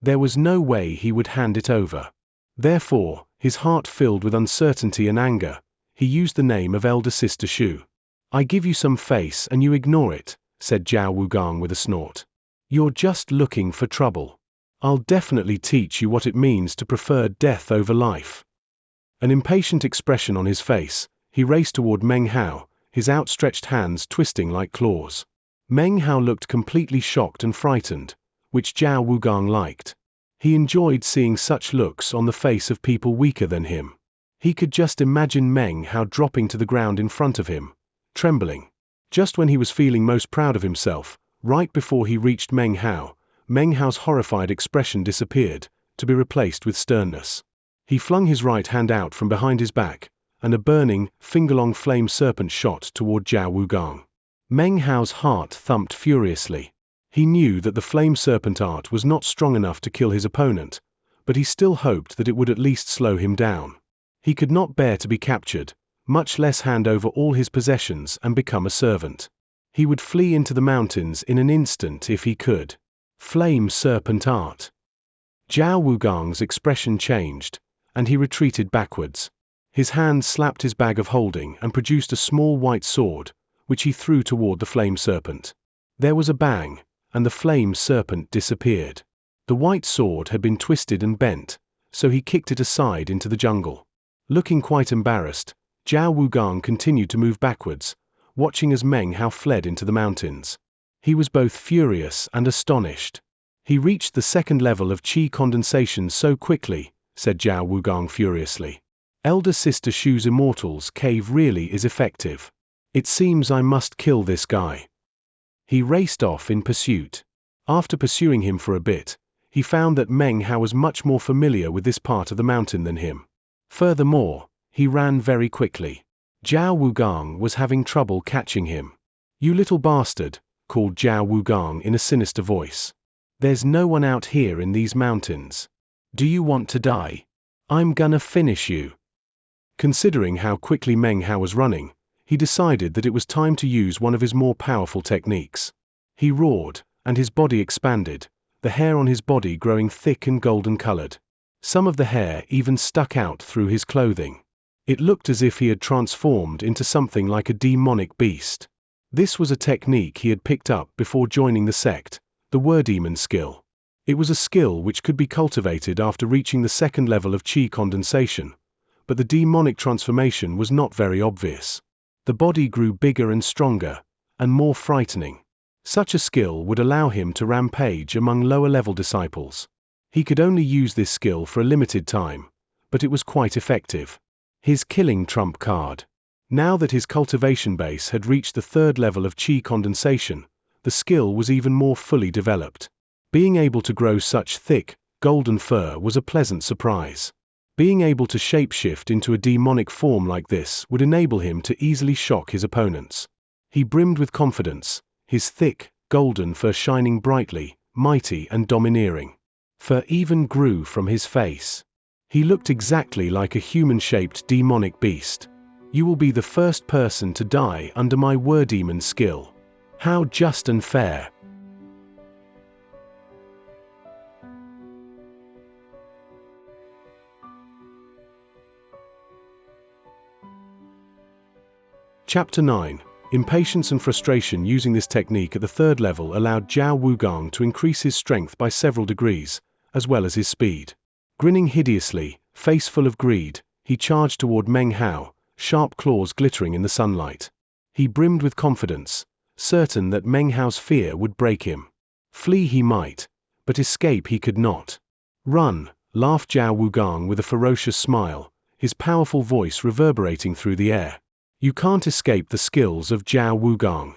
There was no way he would hand it over. Therefore, his heart filled with uncertainty and anger, he used the name of elder sister Shu. "I give you some face and you ignore it," said Zhao Wugang with a snort. "You're just looking for trouble. I'll definitely teach you what it means to prefer death over life." An impatient expression on his face, he raced toward Meng Hao, his outstretched hands twisting like claws. Meng Hao looked completely shocked and frightened, which Zhao Wugang liked. He enjoyed seeing such looks on the face of people weaker than him. He could just imagine Meng Hao dropping to the ground in front of him, trembling. Just when he was feeling most proud of himself, right before he reached Meng Hao's horrified expression disappeared, to be replaced with sternness. He flung his right hand out from behind his back, and a burning, finger-long flame serpent shot toward Zhao Wugang. Meng Hao's heart thumped furiously. He knew that the flame serpent art was not strong enough to kill his opponent, but he still hoped that it would at least slow him down. He could not bear to be captured, much less hand over all his possessions and become a servant. He would flee into the mountains in an instant if he could. Flame serpent art. Zhao Wugang's expression changed, and he retreated backwards. His hand slapped his bag of holding and produced a small white sword, which he threw toward the flame serpent. There was a bang, and the flame serpent disappeared. The white sword had been twisted and bent, so he kicked it aside into the jungle. Looking quite embarrassed, Zhao Wugang continued to move backwards, watching as Meng Hao fled into the mountains. He was both furious and astonished. "He reached the 2nd level of qi condensation so quickly," said Zhao Wugang furiously. "Elder sister Shu's immortal's cave really is effective. It seems I must kill this guy." He raced off in pursuit. After pursuing him for a bit, he found that Meng Hao was much more familiar with this part of the mountain than him. Furthermore, he ran very quickly. Zhao Wugang was having trouble catching him. "You little bastard," called Zhao Wugang in a sinister voice. "There's no one out here in these mountains. Do you want to die? I'm gonna finish you." Considering how quickly Meng Hao was running, he decided that it was time to use one of his more powerful techniques. He roared, and his body expanded, the hair on his body growing thick and golden colored. Some of the hair even stuck out through his clothing. It looked as if he had transformed into something like a demonic beast. This was a technique he had picked up before joining the sect, the Wordemon skill. It was a skill which could be cultivated after reaching the 2nd level of qi condensation, but the demonic transformation was not very obvious. The body grew bigger and stronger, and more frightening. Such a skill would allow him to rampage among lower-level disciples. He could only use this skill for a limited time, but it was quite effective. His killing trump card. Now that his cultivation base had reached the third level of chi condensation, the skill was even more fully developed. Being able to grow such thick, golden fur was a pleasant surprise. Being able to shapeshift into a demonic form like this would enable him to easily shock his opponents. He brimmed with confidence, his thick, golden fur shining brightly, mighty and domineering. Fur even grew from his face. He looked exactly like a human-shaped demonic beast. You will be the first person to die under my word-demon skill. How just and fair. Chapter 9. Impatience and frustration. Using this technique at the third level allowed Zhao Wugong to increase his strength by several degrees, as well as his speed. Grinning hideously, face full of greed, he charged toward Meng Hao, sharp claws glittering in the sunlight. He brimmed with confidence, certain that Meng Hao's fear would break him. Flee he might, but escape he could not. Run, laughed Zhao Wugong with a ferocious smile, his powerful voice reverberating through the air. You can't escape the skills of Zhao Wugong.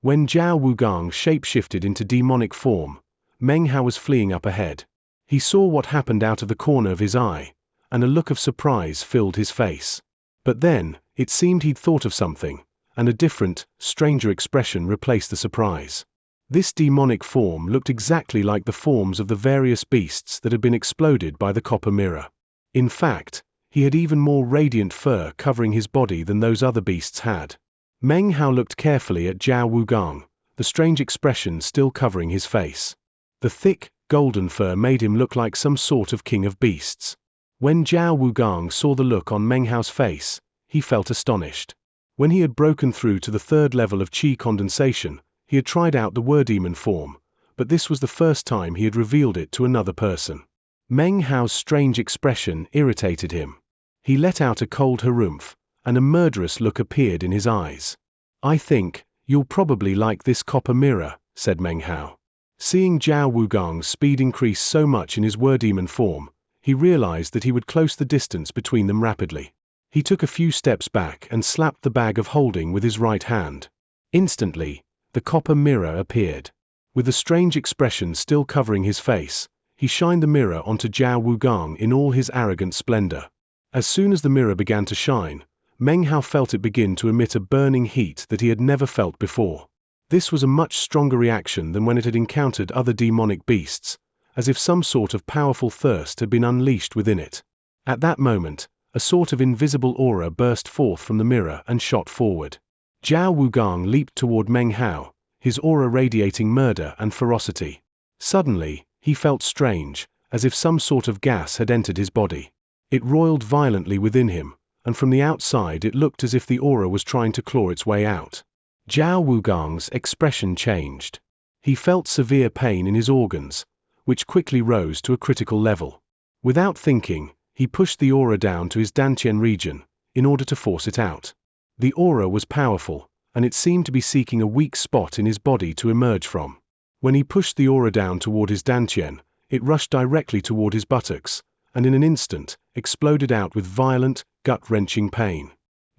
When Zhao Wugong shapeshifted into demonic form, Meng Hao was fleeing up ahead. He saw what happened out of the corner of his eye, and a look of surprise filled his face. But then, it seemed he'd thought of something, and a different, stranger expression replaced the surprise. This demonic form looked exactly like the forms of the various beasts that had been exploded by the copper mirror. In fact, he had even more radiant fur covering his body than those other beasts had. Meng Hao looked carefully at Zhao Wugong, the strange expression still covering his face. The thick, golden fur made him look like some sort of king of beasts. When Zhao Wugong saw the look on Meng Hao's face, he felt astonished. When he had broken through to the third level of chi condensation, he had tried out the word-demon form, but this was the first time he had revealed it to another person. Meng Hao's strange expression irritated him. He let out a cold harumph, and a murderous look appeared in his eyes. I think, you'll probably like this copper mirror, said Meng Hao. Seeing Zhao Wugong's speed increase so much in his word-demon form, he realized that he would close the distance between them rapidly. He took a few steps back and slapped the bag of holding with his right hand. Instantly, the copper mirror appeared. With a strange expression still covering his face, he shined the mirror onto Zhao Wugong in all his arrogant splendor. As soon as the mirror began to shine, Meng Hao felt it begin to emit a burning heat that he had never felt before. This was a much stronger reaction than when it had encountered other demonic beasts, as if some sort of powerful thirst had been unleashed within it. At that moment, a sort of invisible aura burst forth from the mirror and shot forward. Zhao Wugong leaped toward Meng Hao, his aura radiating murder and ferocity. Suddenly, he felt strange, as if some sort of gas had entered his body. It roiled violently within him, and from the outside it looked as if the aura was trying to claw its way out. Zhao Wugong's expression changed. He felt severe pain in his organs, which quickly rose to a critical level. Without thinking, he pushed the aura down to his dantian region, in order to force it out. The aura was powerful, and it seemed to be seeking a weak spot in his body to emerge from. When he pushed the aura down toward his dantian, it rushed directly toward his buttocks, and in an instant, exploded out with violent, gut-wrenching pain.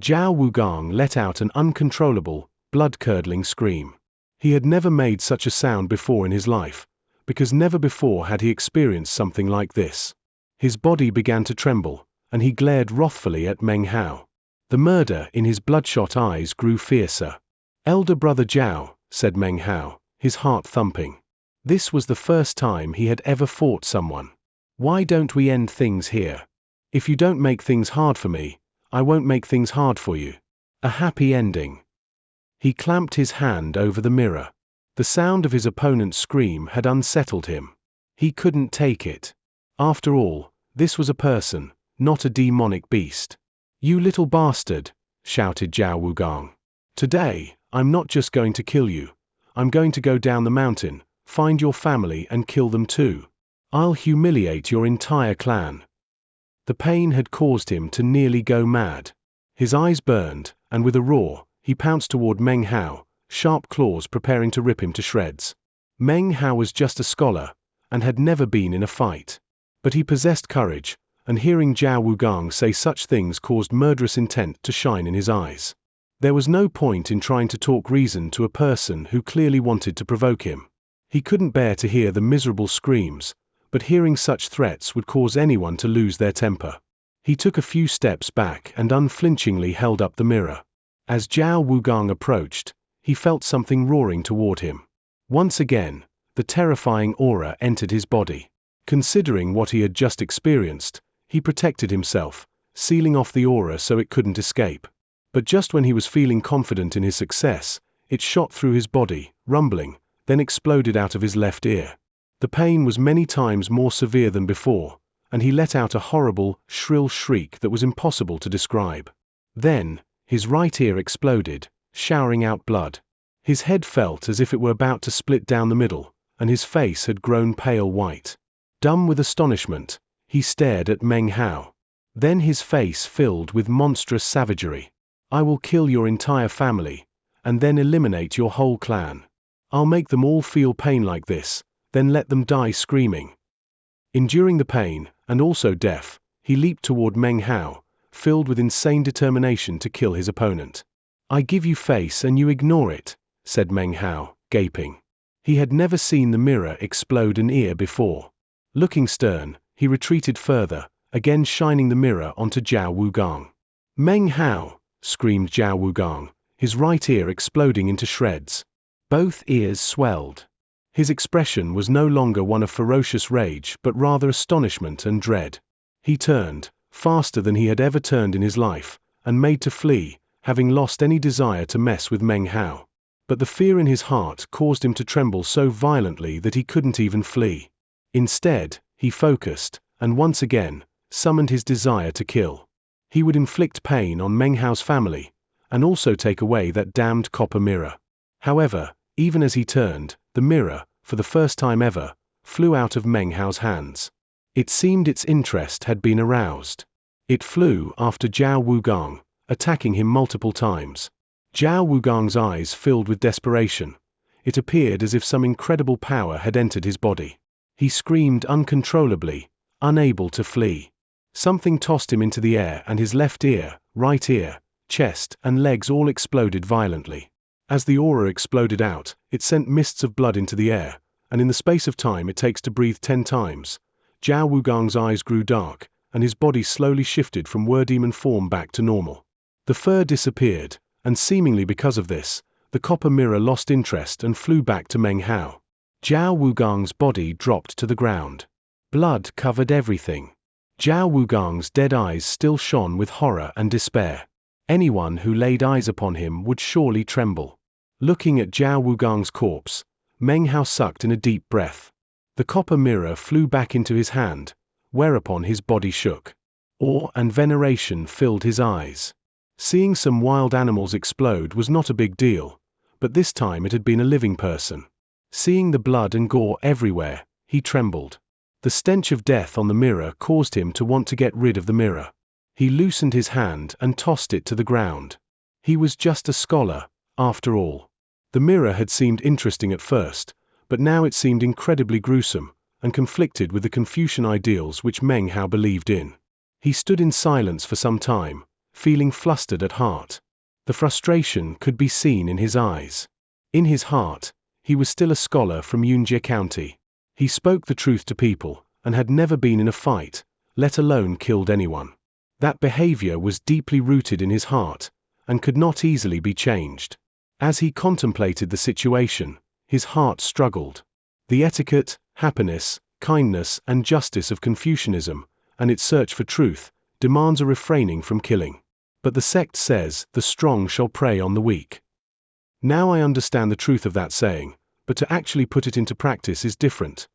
Zhao Wugong let out an uncontrollable, blood-curdling scream. He had never made such a sound before in his life, because never before had he experienced something like this. His body began to tremble, and he glared wrathfully at Meng Hao. The murder in his bloodshot eyes grew fiercer. Elder brother Zhao, said Meng Hao, his heart thumping. This was the first time he had ever fought someone. Why don't we end things here? If you don't make things hard for me, I won't make things hard for you. A happy ending. He clamped his hand over the mirror. The sound of his opponent's scream had unsettled him. He couldn't take it. After all, this was a person, not a demonic beast. You little bastard, shouted Zhao Wugong. Today, I'm not just going to kill you. I'm going to go down the mountain, find your family and kill them too. I'll humiliate your entire clan. The pain had caused him to nearly go mad. His eyes burned, and with a roar, he pounced toward Meng Hao, sharp claws preparing to rip him to shreds. Meng Hao was just a scholar, and had never been in a fight. But he possessed courage, and hearing Zhao Wugang say such things caused murderous intent to shine in his eyes. There was no point in trying to talk reason to a person who clearly wanted to provoke him. He couldn't bear to hear the miserable screams, but hearing such threats would cause anyone to lose their temper. He took a few steps back and unflinchingly held up the mirror. As Zhao Wugang approached, he felt something roaring toward him. Once again, the terrifying aura entered his body. Considering what he had just experienced, he protected himself, sealing off the aura so it couldn't escape. But just when he was feeling confident in his success, it shot through his body, rumbling, then exploded out of his left ear. The pain was many times more severe than before, and he let out a horrible, shrill shriek that was impossible to describe. Then, his right ear exploded, showering out blood. His head felt as if it were about to split down the middle, and his face had grown pale white. Dumb with astonishment, he stared at Meng Hao. Then his face filled with monstrous savagery. "I will kill your entire family, and then eliminate your whole clan. I'll make them all feel pain like this, then let them die screaming." Enduring the pain, and also death, he leaped toward Meng Hao, filled with insane determination to kill his opponent. "I give you face and you ignore it," said Meng Hao, gaping. He had never seen the mirror explode an ear before. Looking stern, he retreated further, again shining the mirror onto Zhao Wugang. "Meng Hao!" screamed Zhao Wugang, his right ear exploding into shreds. Both ears swelled. His expression was no longer one of ferocious rage but rather astonishment and dread. He turned, faster than he had ever turned in his life, and made to flee, having lost any desire to mess with Meng Hao. But the fear in his heart caused him to tremble so violently that he couldn't even flee. Instead, he focused, and once again, summoned his desire to kill. He would inflict pain on Meng Hao's family, and also take away that damned copper mirror. However, even as he turned, the mirror, for the first time ever, flew out of Meng Hao's hands. It seemed its interest had been aroused. It flew after Zhao Wugang, attacking him multiple times. Zhao Wugang's eyes filled with desperation. It appeared as if some incredible power had entered his body. He screamed uncontrollably, unable to flee. Something tossed him into the air and his left ear, right ear, chest, and legs all exploded violently. As the aura exploded out, it sent mists of blood into the air, and in the space of time it takes to breathe 10 times, Zhao Wugang's eyes grew dark, and his body slowly shifted from were-demon form back to normal. The fur disappeared, and seemingly because of this, the copper mirror lost interest and flew back to Meng Hao. Zhao Wugang's body dropped to the ground. Blood covered everything. Zhao Wugang's dead eyes still shone with horror and despair. Anyone who laid eyes upon him would surely tremble. Looking at Zhao Wugang's corpse, Meng Hao sucked in a deep breath. The copper mirror flew back into his hand, whereupon his body shook. Awe and veneration filled his eyes. Seeing some wild animals explode was not a big deal, but this time it had been a living person. Seeing the blood and gore everywhere, he trembled. The stench of death on the mirror caused him to want to get rid of the mirror. He loosened his hand and tossed it to the ground. He was just a scholar, after all. The mirror had seemed interesting at first, but now it seemed incredibly gruesome, and conflicted with the Confucian ideals which Meng Hao believed in. He stood in silence for some time, feeling flustered at heart. The frustration could be seen in his eyes. In his heart, he was still a scholar from Xianxia County. He spoke the truth to people, and had never been in a fight, let alone killed anyone. That behavior was deeply rooted in his heart, and could not easily be changed. As he contemplated the situation, his heart struggled. The etiquette, happiness, kindness, and justice of Confucianism, and its search for truth, demands a refraining from killing. But the sect says, "The strong shall prey on the weak." Now I understand the truth of that saying, but to actually put it into practice is different.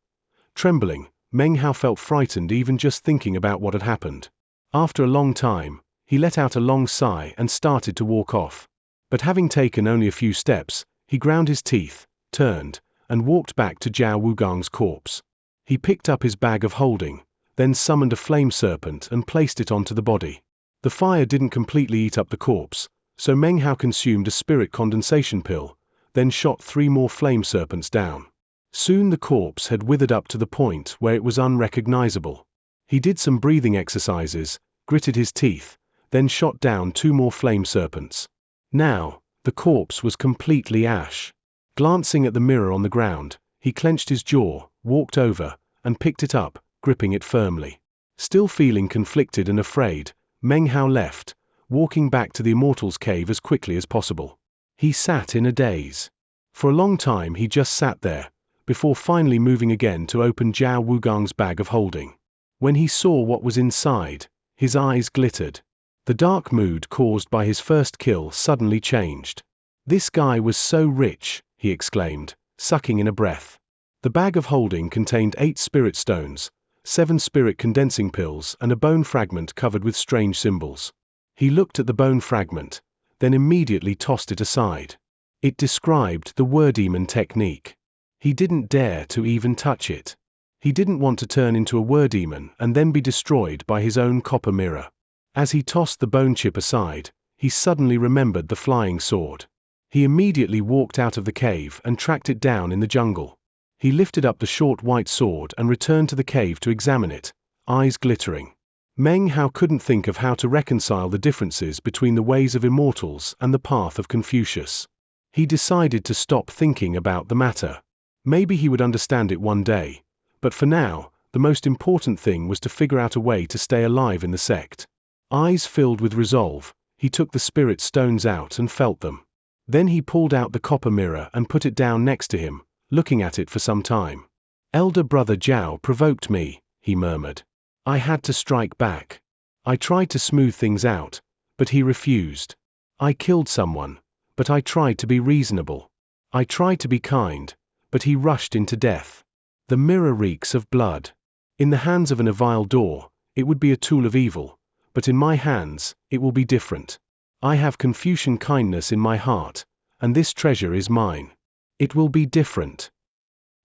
Trembling, Meng Hao felt frightened even just thinking about what had happened. After a long time, he let out a long sigh and started to walk off. But having taken only a few steps, he ground his teeth, turned, and walked back to Zhao Wugang's corpse. He picked up his bag of holding, then summoned a flame serpent and placed it onto the body. The fire didn't completely eat up the corpse, so Meng Hao consumed a spirit condensation pill, then shot 3 more flame serpents down. Soon the corpse had withered up to the point where it was unrecognizable. He did some breathing exercises, gritted his teeth, then shot down 2 more flame serpents. Now, the corpse was completely ash. Glancing at the mirror on the ground, he clenched his jaw, walked over, and picked it up, gripping it firmly. Still feeling conflicted and afraid, Meng Hao left, walking back to the Immortal's cave as quickly as possible. He sat in a daze. For a long time he just sat there, before finally moving again to open Zhao Wugang's bag of holding. When he saw what was inside, his eyes glittered. The dark mood caused by his first kill suddenly changed. "This guy was so rich," he exclaimed, sucking in a breath. The bag of holding contained 8 spirit stones, 7 spirit condensing pills and a bone fragment covered with strange symbols. He looked at the bone fragment, then immediately tossed it aside. It described the word demon technique. He didn't dare to even touch it. He didn't want to turn into a word demon and then be destroyed by his own copper mirror. As he tossed the bone chip aside, he suddenly remembered the flying sword. He immediately walked out of the cave and tracked it down in the jungle. He lifted up the short white sword and returned to the cave to examine it, eyes glittering. Meng Hao couldn't think of how to reconcile the differences between the ways of immortals and the path of Confucius. He decided to stop thinking about the matter. Maybe he would understand it one day, but for now, the most important thing was to figure out a way to stay alive in the sect. Eyes filled with resolve, he took the spirit stones out and felt them. Then he pulled out the copper mirror and put it down next to him, looking at it for some time. "Elder brother Zhao provoked me," he murmured. "I had to strike back. I tried to smooth things out, but he refused. I killed someone, but I tried to be reasonable. I tried to be kind, but he rushed into death. The mirror reeks of blood. In the hands of an evil door, it would be a tool of evil, but in my hands, it will be different. I have Confucian kindness in my heart, and this treasure is mine. It will be different."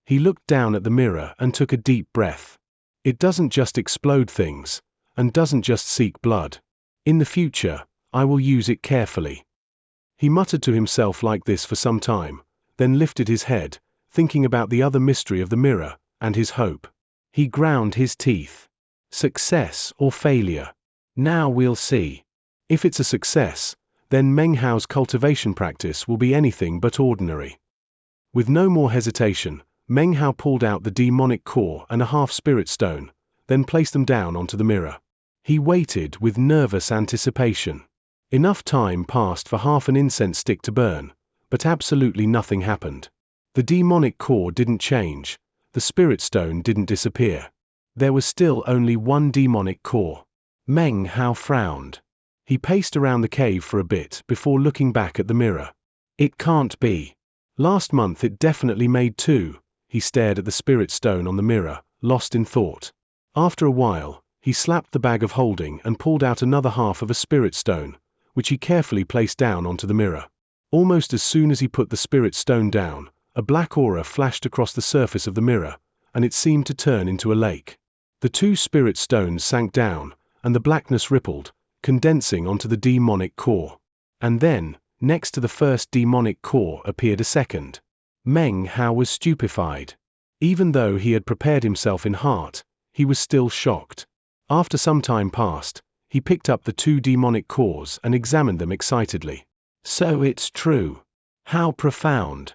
He looked down at the mirror and took a deep breath. "It doesn't just explode things, and doesn't just seek blood. In the future, I will use it carefully." He muttered to himself like this for some time, then lifted his head, thinking about the other mystery of the mirror, and his hope. He ground his teeth. Success or failure? Now we'll see. If it's a success, then Meng Hao's cultivation practice will be anything but ordinary. With no more hesitation, Meng Hao pulled out the demonic core and a half-spirit stone, then placed them down onto the mirror. He waited with nervous anticipation. Enough time passed for half an incense stick to burn, but absolutely nothing happened. The demonic core didn't change, the spirit stone didn't disappear. There was still only one demonic core. Meng Hao frowned. He paced around the cave for a bit before looking back at the mirror. It can't be. Last month it definitely made 2. He stared at the spirit stone on the mirror, lost in thought. After a while, he slapped the bag of holding and pulled out another half of a spirit stone, which he carefully placed down onto the mirror. Almost as soon as he put the spirit stone down, a black aura flashed across the surface of the mirror, and it seemed to turn into a lake. The 2 spirit stones sank down, and the blackness rippled, condensing onto the demonic core. And then, next to the first demonic core appeared a second. Meng Hao was stupefied. Even though he had prepared himself in heart, he was still shocked. After some time passed, he picked up the 2 demonic cores and examined them excitedly. So it's true. How profound.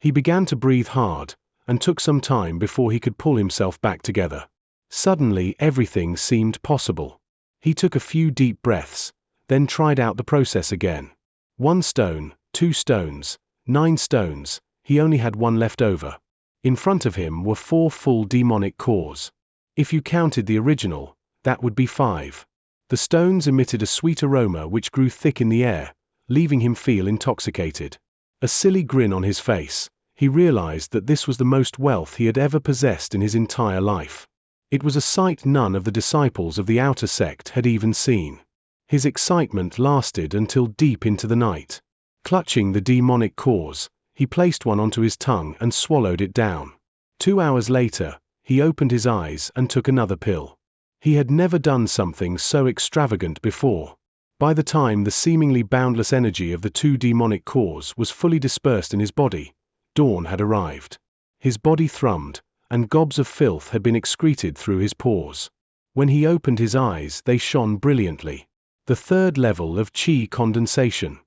He began to breathe hard, and took some time before he could pull himself back together. Suddenly everything seemed possible. He took a few deep breaths, then tried out the process again. 1 stone, 2 stones, 9 stones, he only had 1 left over. In front of him were 4 full demonic cores. If you counted the original, that would be 5. The stones emitted a sweet aroma which grew thick in the air, leaving him feel intoxicated. A silly grin on his face, he realized that this was the most wealth he had ever possessed in his entire life. It was a sight none of the disciples of the outer sect had even seen. His excitement lasted until deep into the night. Clutching the demonic cores, he placed one onto his tongue and swallowed it down. 2 hours later, He opened his eyes and took another pill. He had never done something so extravagant before. By the time the seemingly boundless energy of the 2 demonic cores was fully dispersed in his body, dawn had arrived. His body thrummed, and gobs of filth had been excreted through his pores. When he opened his eyes, they shone brilliantly. The 3rd level of qi condensation.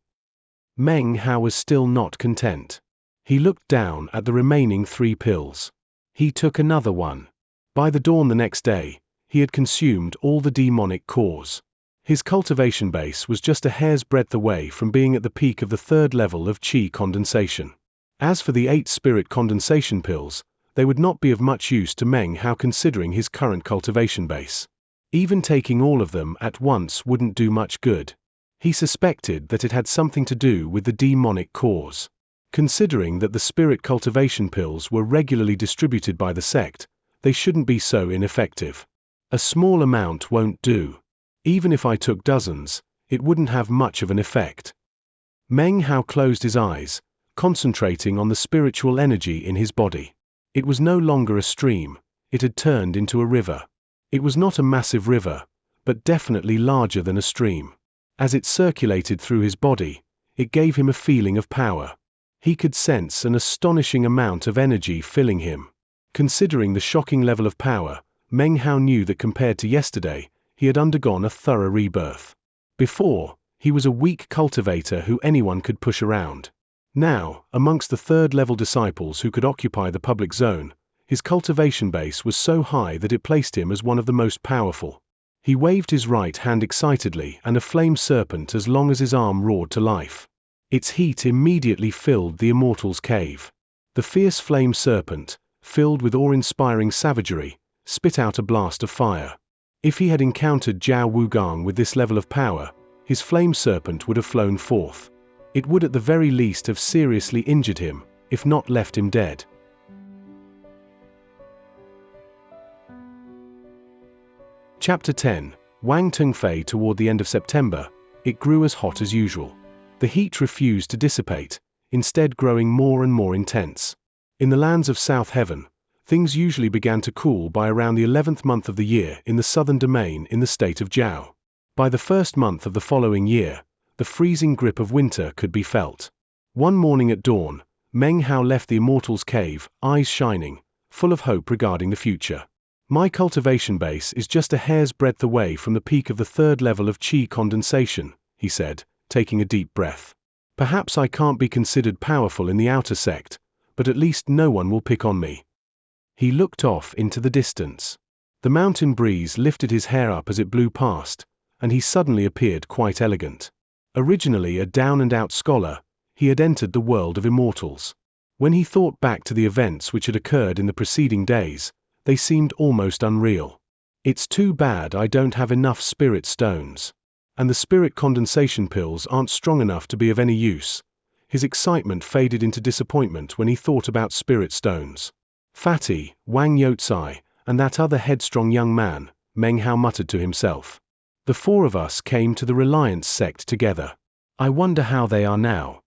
Meng Hao was still not content. He looked down at the remaining 3 pills. He took another one. By the dawn the next day, he had consumed all the demonic cores. His cultivation base was just a hair's breadth away from being at the peak of the 3rd level of qi condensation. As for the 8 spirit condensation pills, they would not be of much use to Meng Hao considering his current cultivation base. Even taking all of them at once wouldn't do much good. He suspected that it had something to do with the demonic cores. Considering that the spirit cultivation pills were regularly distributed by the sect, they shouldn't be so ineffective. A small amount won't do. Even if I took dozens, it wouldn't have much of an effect. Meng Hao closed his eyes, concentrating on the spiritual energy in his body. It was no longer a stream, it had turned into a river. It was not a massive river, but definitely larger than a stream. As it circulated through his body, it gave him a feeling of power. He could sense an astonishing amount of energy filling him. Considering the shocking level of power, Meng Hao knew that compared to yesterday, he had undergone a thorough rebirth. Before, he was a weak cultivator who anyone could push around. Now, amongst the 3rd level disciples who could occupy the public zone, his cultivation base was so high that it placed him as one of the most powerful. He waved his right hand excitedly, and a flame serpent as long as his arm roared to life. Its heat immediately filled the immortal's cave. The fierce flame serpent, filled with awe-inspiring savagery, spit out a blast of fire. If he had encountered Zhao Wugang with this level of power, his flame serpent would have flown forth. It would at the very least have seriously injured him, if not left him dead. Chapter 10. Wang Tengfei. Toward the end of September, it grew as hot as usual. The heat refused to dissipate, instead growing more and more intense. In the lands of South Heaven, things usually began to cool by around the 11th month of the year in the southern domain in the state of Zhao. By the 1st month of the following year, the freezing grip of winter could be felt. One morning at dawn, Meng Hao left the immortal's cave, eyes shining, full of hope regarding the future. My cultivation base is just a hair's breadth away from the peak of the 3rd level of qi condensation, he said, taking a deep breath. Perhaps I can't be considered powerful in the outer sect, but at least no one will pick on me. He looked off into the distance. The mountain breeze lifted his hair up as it blew past, and he suddenly appeared quite elegant. Originally a down-and-out scholar, he had entered the world of immortals. When he thought back to the events which had occurred in the preceding days, they seemed almost unreal. It's too bad I don't have enough spirit stones. And the spirit condensation pills aren't strong enough to be of any use. His excitement faded into disappointment when he thought about spirit stones. Fatty, Wang Youcai, and that other headstrong young man, Meng Hao muttered to himself. The 4 of us came to the Reliance sect together. I wonder how they are now.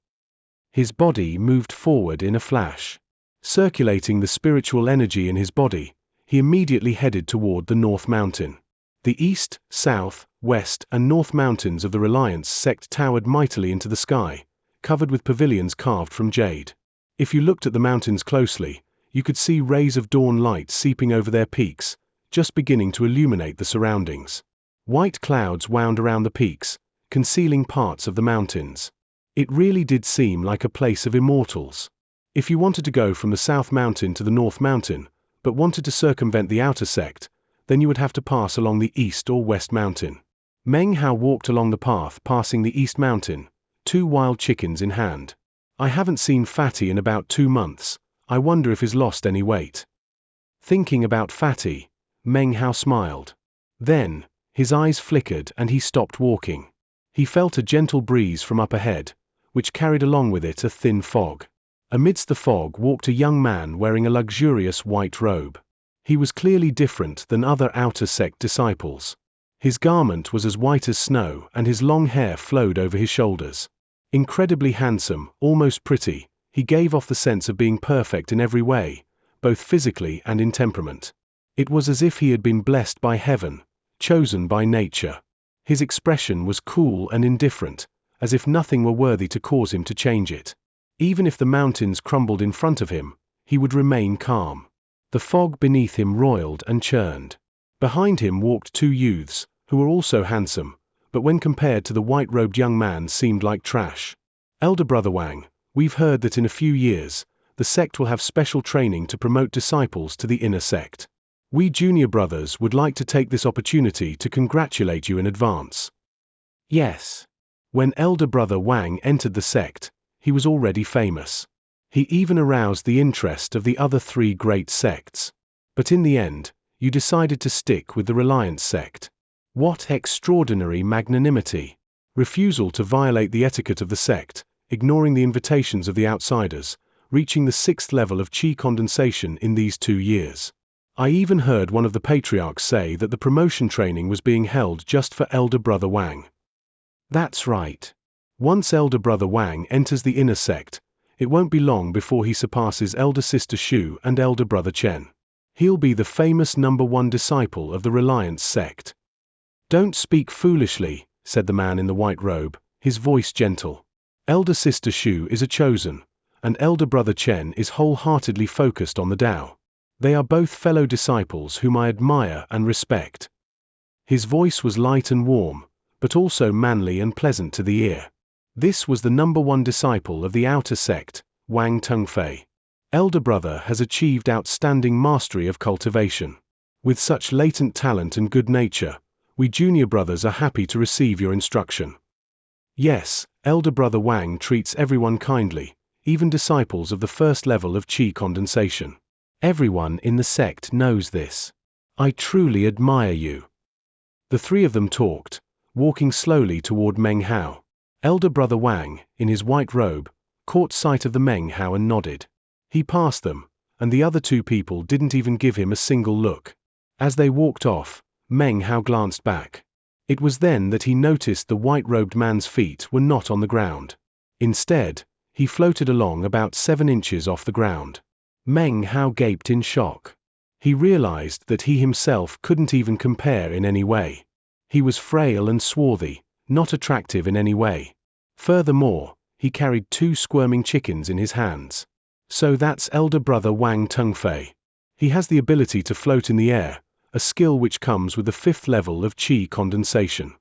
His body moved forward in a flash. Circulating the spiritual energy in his body, he immediately headed toward the North Mountain. The east, south, west, and north mountains of the Reliance sect towered mightily into the sky, covered with pavilions carved from jade. If you looked at the mountains closely, you could see rays of dawn light seeping over their peaks, just beginning to illuminate the surroundings. White clouds wound around the peaks, concealing parts of the mountains. It really did seem like a place of immortals. If you wanted to go from the South Mountain to the North Mountain, but wanted to circumvent the outer sect, then you would have to pass along the East or West Mountain. Meng Hao walked along the path passing the East Mountain, 2 wild chickens in hand. I haven't seen Fatty in about 2 months. I wonder if he's lost any weight. Thinking about Fatty, Meng Hao smiled. Then, his eyes flickered and he stopped walking. He felt a gentle breeze from up ahead, which carried along with it a thin fog. Amidst the fog walked a young man wearing a luxurious white robe. He was clearly different than other outer sect disciples. His garment was as white as snow and his long hair flowed over his shoulders. Incredibly handsome, almost pretty, he gave off the sense of being perfect in every way, both physically and in temperament. It was as if he had been blessed by heaven, chosen by nature. His expression was cool and indifferent, as if nothing were worthy to cause him to change it. Even if the mountains crumbled in front of him, he would remain calm. The fog beneath him roiled and churned. Behind him walked two youths, who were also handsome, but when compared to the white-robed young man seemed like trash. Elder Brother Wang, we've heard that in a few years, the sect will have special training to promote disciples to the inner sect. We junior brothers would like to take this opportunity to congratulate you in advance. Yes. When Elder Brother Wang entered the sect, he was already famous. He even aroused the interest of the other three great sects. But in the end, you decided to stick with the Reliance sect. What extraordinary magnanimity! Refusal to violate the etiquette of the sect, ignoring the invitations of the outsiders, reaching the 6th level of chi condensation in these 2 years. I even heard one of the patriarchs say that the promotion training was being held just for Elder Brother Wang. That's right. Once Elder Brother Wang enters the inner sect, it won't be long before he surpasses Elder Sister Shu and Elder Brother Chen. He'll be the famous #1 disciple of the Reliance sect. Don't speak foolishly, said the man in the white robe, his voice gentle. Elder Sister Shu is a chosen, and Elder Brother Chen is wholeheartedly focused on the Tao. They are both fellow disciples whom I admire and respect. His voice was light and warm, but also manly and pleasant to the ear. This was the #1 disciple of the outer sect, Wang Tengfei. Elder Brother has achieved outstanding mastery of cultivation. With such latent talent and good nature, we junior brothers are happy to receive your instruction. Yes, Elder Brother Wang treats everyone kindly, even disciples of the first level of chi condensation. Everyone in the sect knows this. I truly admire you. The three of them talked, walking slowly toward Meng Hao. Elder Brother Wang, in his white robe, caught sight of the Meng Hao and nodded. He passed them, and the other two people didn't even give him a single look. As they walked off, Meng Hao glanced back. It was then that he noticed the white-robed man's feet were not on the ground. Instead, he floated along about 7 inches off the ground. Meng Hao gaped in shock. He realized that he himself couldn't even compare in any way. He was frail and swarthy, not attractive in any way. Furthermore, he carried 2 squirming chickens in his hands. So that's Elder Brother Wang Tengfei. He has the ability to float in the air, a skill which comes with the 5th level of chi condensation.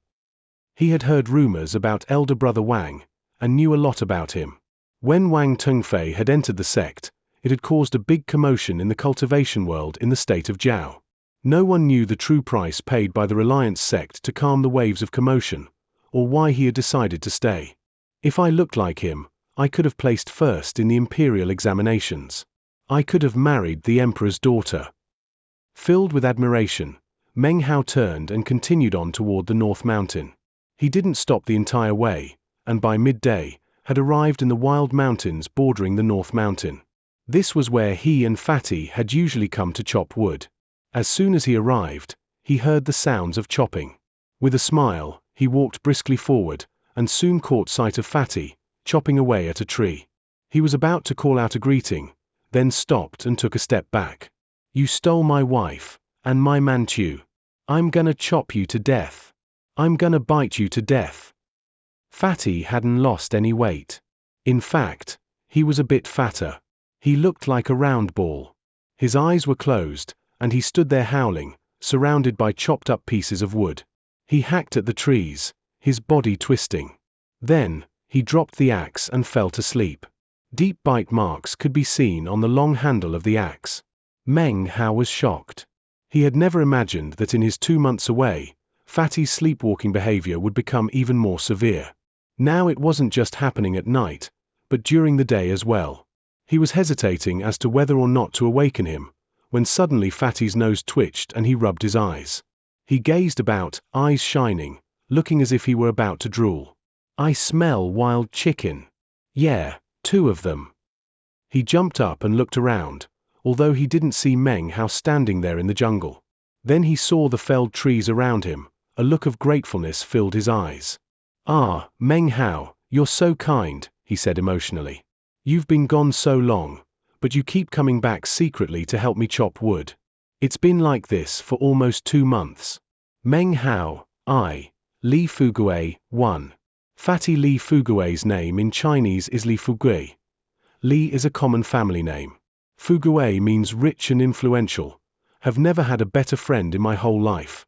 He had heard rumors about Elder Brother Wang, and knew a lot about him. When Wang Tengfei had entered the sect, it had caused a big commotion in the cultivation world in the state of Jiao. No one knew the true price paid by the Reliance sect to calm the waves of commotion, or why he had decided to stay. If I looked like him, I could have placed first in the imperial examinations. I could have married the emperor's daughter. Filled with admiration, Meng Hao turned and continued on toward the North Mountain. He didn't stop the entire way, and by midday, had arrived in the wild mountains bordering the North Mountain. This was where he and Fatty had usually come to chop wood. As soon as he arrived, he heard the sounds of chopping. With a smile, he walked briskly forward, and soon caught sight of Fatty, chopping away at a tree. He was about to call out a greeting, then stopped and took a step back. You stole my wife, and my mantu. I'm gonna chop you to death. I'm gonna bite you to death. Fatty hadn't lost any weight. In fact, he was a bit fatter. He looked like a round ball. His eyes were closed, and he stood there howling, surrounded by chopped up pieces of wood. He hacked at the trees, his body twisting. Then, he dropped the axe and fell to sleep. Deep bite marks could be seen on the long handle of the axe. Meng Hao was shocked. He had never imagined that in his 2 months away, Fatty's sleepwalking behavior would become even more severe. Now it wasn't just happening at night, but during the day as well. He was hesitating as to whether or not to awaken him, when suddenly Fatty's nose twitched and he rubbed his eyes. He gazed about, eyes shining, looking as if he were about to drool. I smell wild chicken. Yeah, 2 of them. He jumped up and looked around, although he didn't see Meng Hao standing there in the jungle. Then he saw the felled trees around him, a look of gratefulness filled his eyes. Ah, Meng Hao, you're so kind, he said emotionally. You've been gone so long, but you keep coming back secretly to help me chop wood. It's been like this for almost 2 months. Meng Hao, I. Li Fugui, 1. Fatty Li Fugui's name in Chinese is Li Fugui. Li is a common family name. Fugui means rich and influential. Have never had a better friend in my whole life.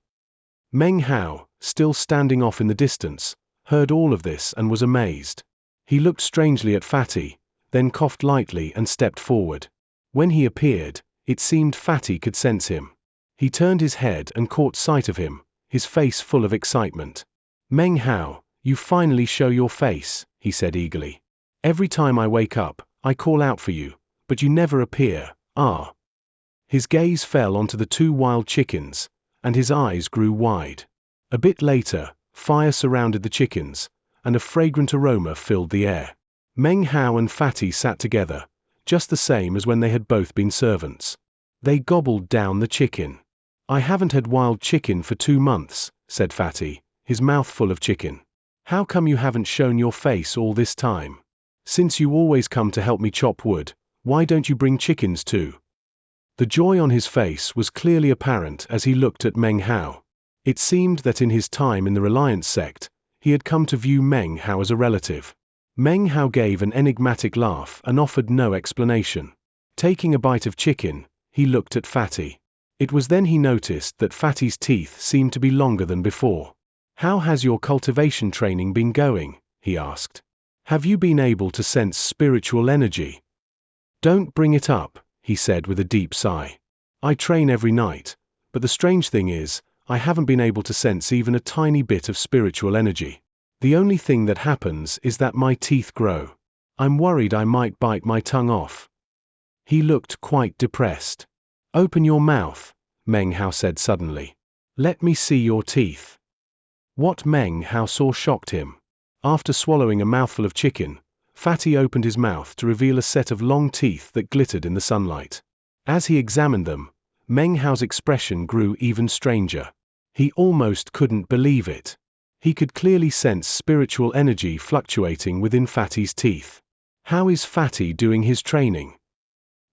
Meng Hao, still standing off in the distance, heard all of this and was amazed. He looked strangely at Fatty, then coughed lightly and stepped forward. When he appeared, it seemed Fatty could sense him. He turned his head and caught sight of him, his face full of excitement. Meng Hao, you finally show your face, he said eagerly. Every time I wake up, I call out for you, but you never appear. Ah. His gaze fell onto the 2 wild chickens, and his eyes grew wide. A bit later, fire surrounded the chickens, and a fragrant aroma filled the air. Meng Hao and Fatty sat together, just the same as when they had both been servants. They gobbled down the chicken. I haven't had wild chicken for 2 months, said Fatty, his mouth full of chicken. How come you haven't shown your face all this time? Since you always come to help me chop wood, why don't you bring chickens too? The joy on his face was clearly apparent as he looked at Meng Hao. It seemed that in his time in the Reliance sect, he had come to view Meng Hao as a relative. Meng Hao gave an enigmatic laugh and offered no explanation. Taking a bite of chicken, he looked at Fatty. It was then he noticed that Fatty's teeth seemed to be longer than before. How has your cultivation training been going? He asked. Have you been able to sense spiritual energy? Don't bring it up, he said with a deep sigh. I train every night, but the strange thing is, I haven't been able to sense even a tiny bit of spiritual energy. The only thing that happens is that my teeth grow. I'm worried I might bite my tongue off. He looked quite depressed. Open your mouth, Meng Hao said suddenly. Let me see your teeth. What Meng Hao saw shocked him. After swallowing a mouthful of chicken, Fatty opened his mouth to reveal a set of long teeth that glittered in the sunlight. As he examined them, Meng Hao's expression grew even stranger. He almost couldn't believe it. He could clearly sense spiritual energy fluctuating within Fatty's teeth. How is Fatty doing his training?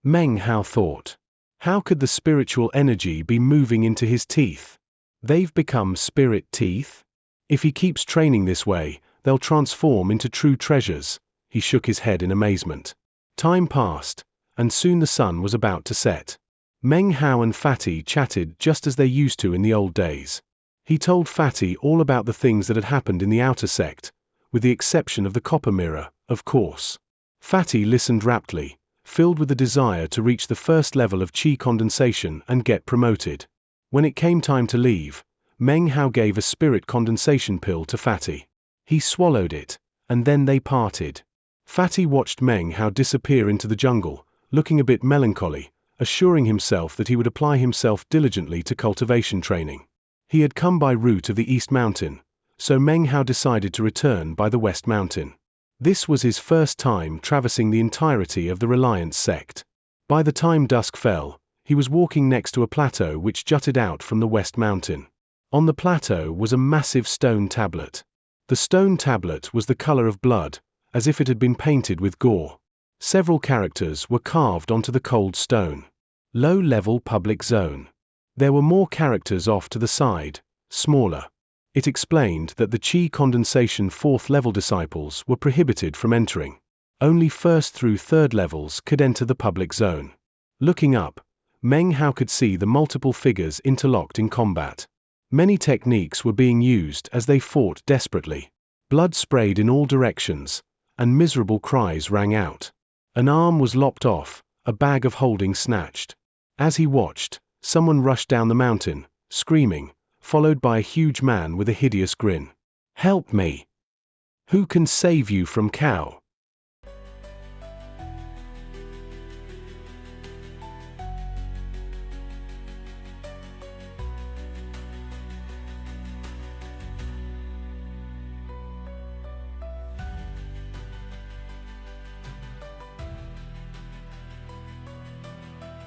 Meng Hao thought. How could the spiritual energy be moving into his teeth? They've become spirit teeth? If he keeps training this way, they'll transform into true treasures. He shook his head in amazement. Time passed, and soon the sun was about to set. Meng Hao and Fatty chatted just as they used to in the old days. He told Fatty all about the things that had happened in the outer sect, with the exception of the copper mirror, of course. Fatty listened raptly, filled with the desire to reach the first level of chi condensation and get promoted. When it came time to leave, Meng Hao gave a spirit condensation pill to Fatty. He swallowed it, and then they parted. Fatty watched Meng Hao disappear into the jungle, looking a bit melancholy, assuring himself that he would apply himself diligently to cultivation training. He had come by route of the East Mountain, so Meng Hao decided to return by the West Mountain. This was his first time traversing the entirety of the Reliance sect. By the time dusk fell, he was walking next to a plateau which jutted out from the West Mountain. On the plateau was a massive stone tablet. The stone tablet was the color of blood, as if it had been painted with gore. Several characters were carved onto the cold stone. Low-level public zone. There were more characters off to the side, smaller. It explained that the chi condensation 4th level disciples were prohibited from entering. Only 1st through 3rd levels could enter the public zone. Looking up, Meng Hao could see the multiple figures interlocked in combat. Many techniques were being used as they fought desperately. Blood sprayed in all directions, and miserable cries rang out. An arm was lopped off, a bag of holding snatched. As he watched, someone rushed down the mountain, screaming, followed by a huge man with a hideous grin. Help me! Who can save you from cow?